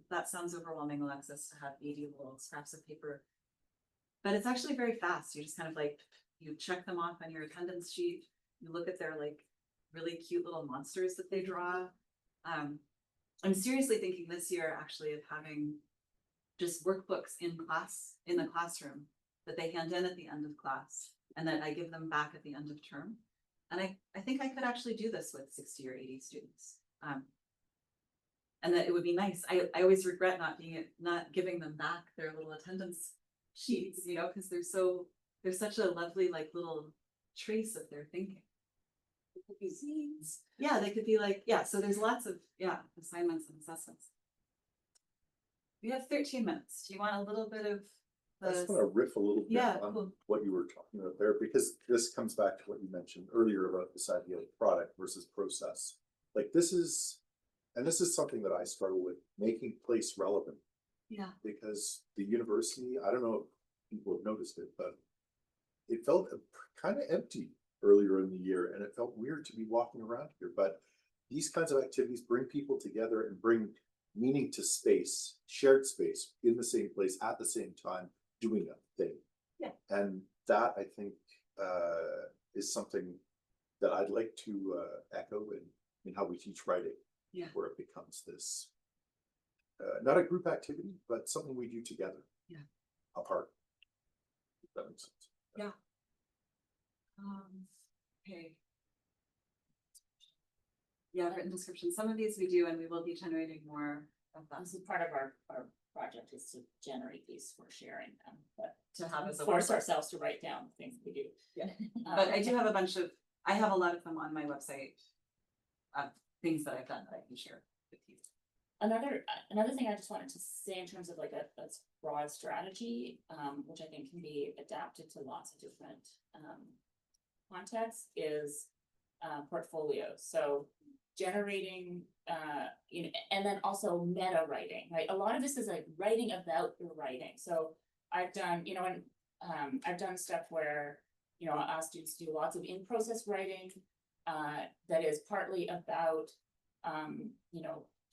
A: that sounds overwhelming, Alexis, to have 80 little scraps of paper. But it's actually very fast. You just kind of like, you check them off on your attendance sheet. You look at their like really cute little monsters that they draw. I'm seriously thinking this year actually of having just workbooks in class, in the classroom, that they hand in at the end of class and that I give them back at the end of term. And I think I could actually do this with 60 or 80 students. And that it would be nice. I always regret not giving them back their little attendance sheets, you know, because they're such a lovely like little trace of their thinking. It could be zines. Yeah, they could be like, yeah, so there's lots of assignments and assessments. We have 13 minutes. Do you want a little bit of
B: I just want to riff a little bit on
A: cool.
B: what you were talking about there, because this comes back to what you mentioned earlier about this idea of product versus process. Like this is something that I struggle with, making place relevant.
A: Yeah.
B: Because the university, I don't know if people have noticed it, but it felt kind of empty earlier in the year, and it felt weird to be walking around here. But these kinds of activities bring people together and bring meaning to space, shared space in the same place at the same time, doing a thing.
A: Yeah.
B: And that I think is something that I'd like to echo in how we teach writing.
A: Yeah.
B: Where it becomes this not a group activity, but something we do together.
A: Yeah.
B: Apart. If that makes sense.
A: Yeah. Okay. Yeah, written description. Some of these we do, and we will be generating more of that.
C: This is part of our project, is to generate these for sharing them, but
A: To have as a
C: force
A: workbook.
C: ourselves to write down things we do.
A: Yeah. But I do have I have a lot of them on my website of things that I've done that I can share with you.
C: Another thing I just wanted to say in terms of like a broad strategy, which I think can be adapted to lots of different contexts, is portfolios. So generating, and then also meta writing, right? A lot of this is like writing about your writing. So I've done, I've done stuff where, I'll ask students to do lots of in-process writing that is partly about,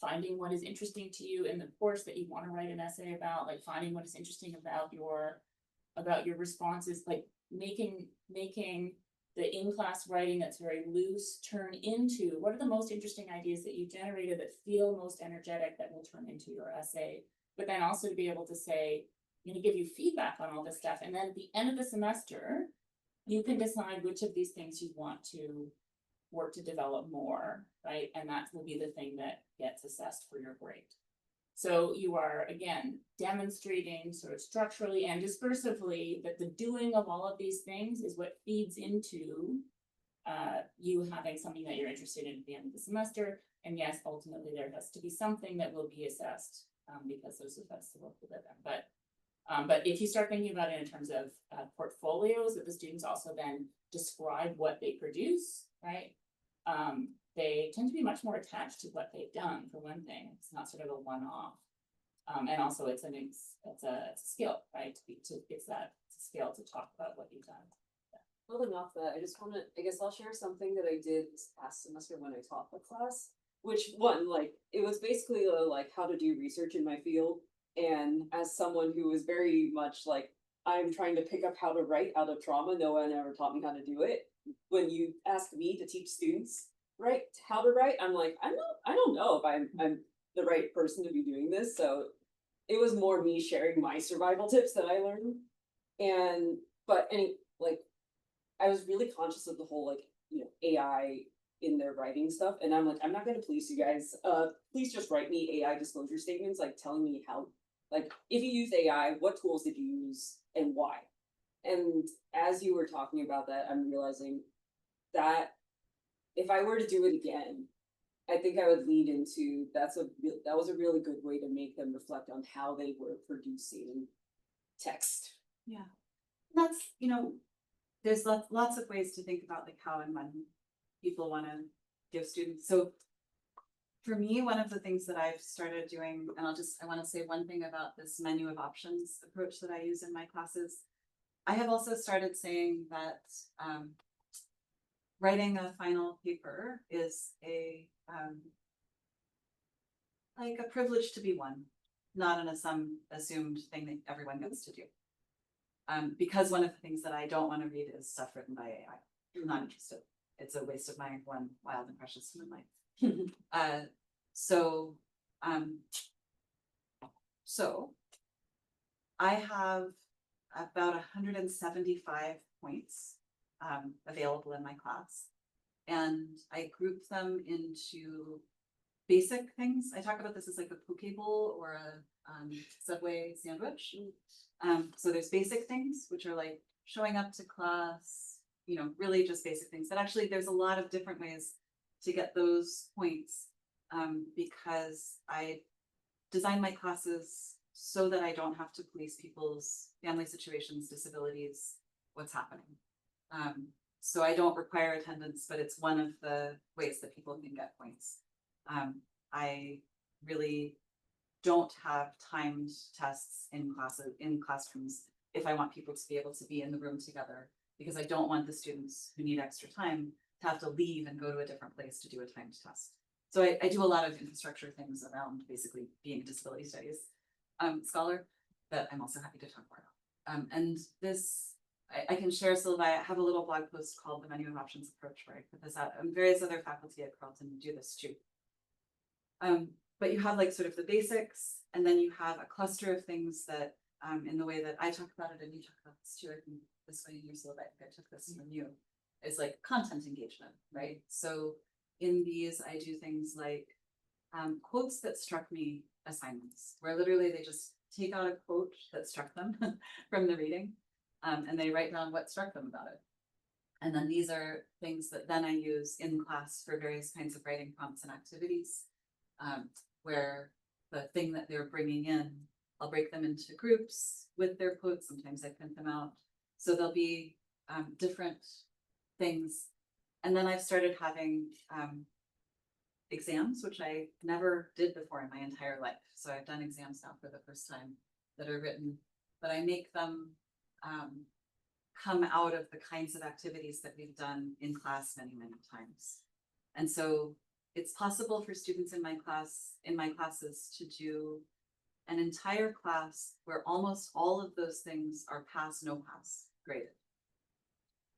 C: finding what is interesting to you in the course that you want to write an essay about, like finding what is interesting about your responses, like making the in-class writing that's very loose turn into what are the most interesting ideas that you generated that feel most energetic that will turn into your essay. But then also to be able to say, I'm going to give you feedback on all this stuff. And then at the end of the semester, you can decide which of these things you want to work to develop more, right? And that will be the thing that gets assessed for your grade. So you are, again, demonstrating sort of structurally and discursively that the doing of all of these things is what feeds into you having something that you're interested in at the end of the semester. And yes, ultimately there has to be something that will be assessed because those affects the work with them. But if you start thinking about it in terms of portfolios that the students also then describe what they produce, right? They tend to be much more attached to what they've done, for one thing. It's not sort of a one-off. And also it's a skill, right? It's a skill to talk about what you've done.
D: Building off that, I guess I'll share something that I did this past semester when I taught the class, which it was basically like how to do research in my field. And as someone who was very much like, I'm trying to pick up how to write out of trauma, no one ever taught me how to do it. When you ask me to teach students, right, how to write, I'm like, I don't know if I'm the right person to be doing this. So it was more me sharing my survival tips that I learned. I was really conscious of the whole AI in their writing stuff. And I'm like, I'm not gonna police you guys. Please just write me AI disclosure statements, like telling me how, like if you use AI, what tools did you use and why? And as you were talking about that, I'm realizing that if I were to do it again, I think I would lead into that was a really good way to make them reflect on how they were producing text.
A: Yeah. That's, you know, there's lots of ways to think about like how and when people want to give students. So for me, one of the things that I've started doing, and I want to say one thing about this menu of options approach that I use in my classes. I have also started saying that writing a final paper is like a privilege to be won, not an assumed thing that everyone gets to do. Because one of the things that I don't want to read is stuff written by AI. I'm not interested. It's a waste of my one wild and precious human life. So I have about 175 points available in my class, and I group them into basic things. I talk about this as like a poke bowl or a Subway sandwich. So there's basic things, which are like showing up to class, you know, really just basic things. But actually, there's a lot of different ways to get those points because I design my classes so that I don't have to police people's family situations, disabilities, what's happening. So I don't require attendance, but it's one of the ways that people can get points. I really don't have timed tests in classrooms if I want people to be able to be in the room together, because I don't want the students who need extra time to have to leave and go to a different place to do a timed test. So I do a lot of infrastructure things around basically being a disability studies scholar that I'm also happy to talk more about. And this, I can share, Sylvia, I have a little blog post called The Menu of Options Approach where I put this out, and various other faculty at Carleton do this too. But you have like sort of the basics, and then you have a cluster of things that in the way that I talk about it and you talk about this too, I think this way in your Sylvia, I took this from you, is like content engagement, right? So in these, I do things like quotes that struck me assignments, where literally they just take out a quote that struck them from the reading, and they write down what struck them about it. And then these are things that then I use in class for various kinds of writing prompts and activities, where the thing that they're bringing in, I'll break them into groups with their quotes. Sometimes I print them out. So there'll be different things. And then I've started having exams, which I never did before in my entire life. So I've done exams now for the first time that are written, but I make them come out of the kinds of activities that we've done in class many, many times. And so it's possible for students in my classes to do an entire class where almost all of those things are pass, no pass graded.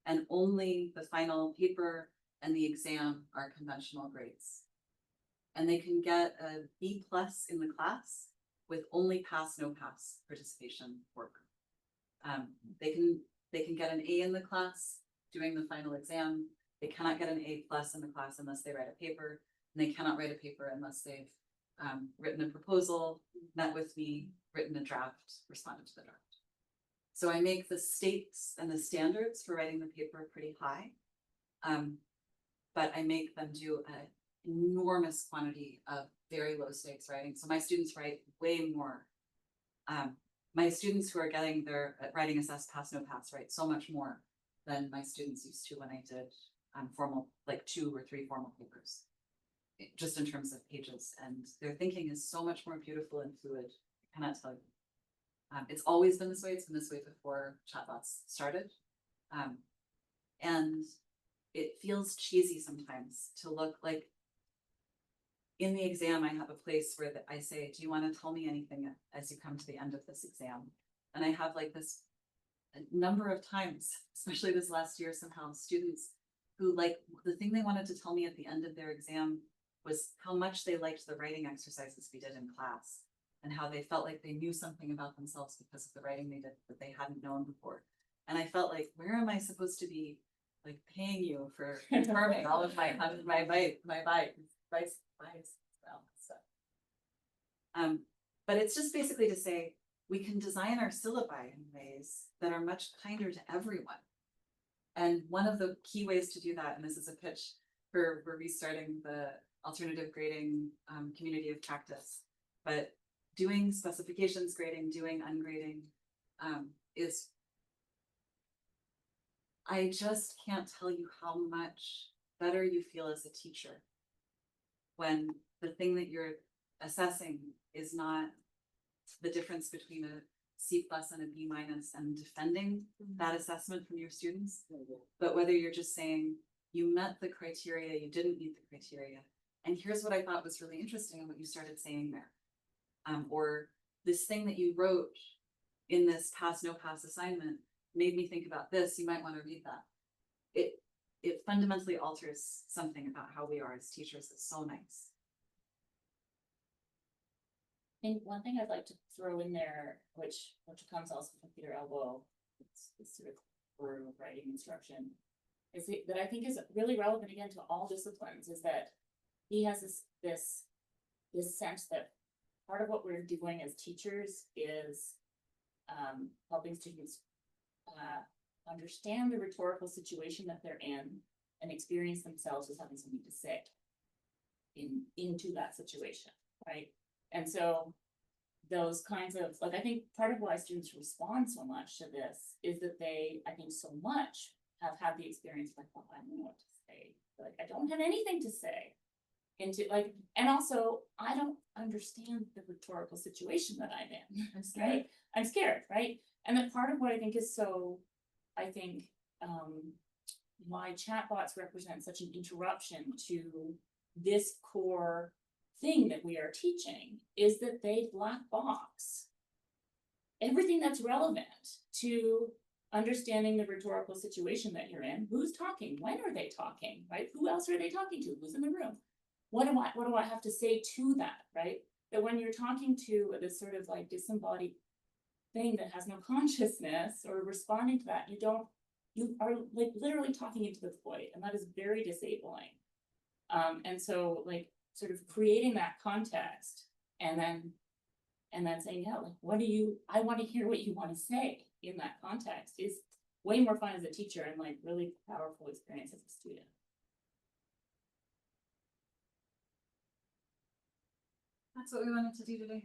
A: And only the final paper and the exam are conventional grades. And they can get a B+ in the class with only pass, no pass participation work. They can get an A in the class doing the final exam. They cannot get an A+ in the class unless they write a paper, and they cannot write a paper unless they've written a proposal, met with me, written a draft, responded to the draft. So I make the stakes and the standards for writing the paper pretty high, but I make them do an enormous quantity of very low stakes writing. So my students write way more. My students who are getting their writing assessed pass, no pass, write so much more than my students used to when I did formal, like 2 or 3 formal papers, just in terms of pages. And their thinking is so much more beautiful and fluid. I cannot tell you. It's always been this way. It's been this way before Chatbots started. And it feels cheesy sometimes to look like in the exam, I have a place where I say, do you want to tell me anything as you come to the end of this exam? And I have like this a number of times, especially this last year, somehow students who like the thing they wanted to tell me at the end of their exam was how much they liked the writing exercises we did in class and how they felt like they knew something about themselves because of the writing they did that they hadn't known before. And I felt like, where am I supposed to be like paying you for confirming all of my advice well stuff. But it's just basically to say, we can design our syllabi in ways that are much kinder to everyone. And one of the key ways to do that, and this is a pitch for restarting the alternative grading community of practice, but doing specifications grading, doing ungrading is, I just can't tell you how much better you feel as a teacher when the thing that you're assessing is not the difference between a C+ and a B- and defending that assessment from your students, but whether you're just saying you met the criteria, you didn't meet the criteria. And here's what I thought was really interesting in what you started saying there. Or this thing that you wrote in this pass, no pass assignment made me think about this, you might want to read that. It fundamentally alters something about how we are as teachers. It's so nice.
C: I think one thing I'd like to throw in there, which comes also from Peter Elbow, it's sort of for writing instruction, is that I think is really relevant again to all disciplines, is that he has this sense that part of what we're doing as teachers is helping students understand the rhetorical situation that they're in and experience themselves as having something to say into that situation, right? And so those kinds of, like, I think part of why students respond so much to this is that they, I think, so much have had the experience like, well, I don't know what to say. Like, I don't have anything to say. Into like, and also I don't understand the rhetorical situation that I'm in.
A: I'm scared.
C: Right? I'm scared, right? And that part of what I think is so, I think why chatbots represent such an interruption to this core thing that we are teaching is that they black box everything that's relevant to understanding the rhetorical situation that you're in. Who's talking? When are they talking? Right? Who else are they talking to? Who's in the room? What do I have to say to that? Right? That when you're talking to this sort of like disembodied thing that has no consciousness or responding to that, you are like literally talking into the void, and that is very disabling. And so like sort of creating that context and then saying, yeah, like, I want to hear what you want to say in that context is way more fun as a teacher and like really powerful experience as a student.
A: That's what we wanted to do today.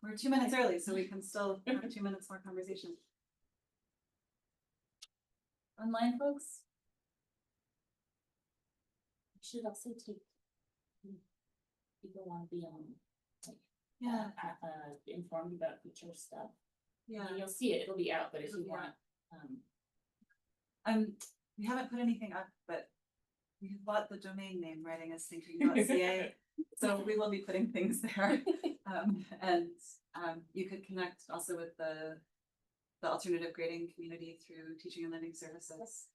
A: We're 2 minutes early, so we can still have 2 minutes more conversation. Online folks?
C: You should also take people want to be like
A: Yeah.
C: Informed about future stuff.
A: Yeah.
C: You'll see it, it'll be out, but if you
A: Yeah.
C: want
A: We haven't put anything up, but we bought the domain name writingasynchronous.ca. So we will be putting things there. You could connect also with the alternative grading community through teaching and learning services.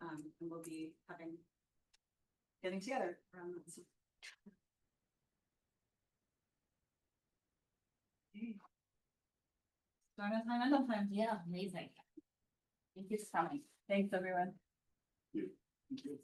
A: And we'll be getting together around that. Okay. Start on time, end on time.
C: yeah, amazing. Thank you for coming.
A: Thanks, everyone.
B: Thank you.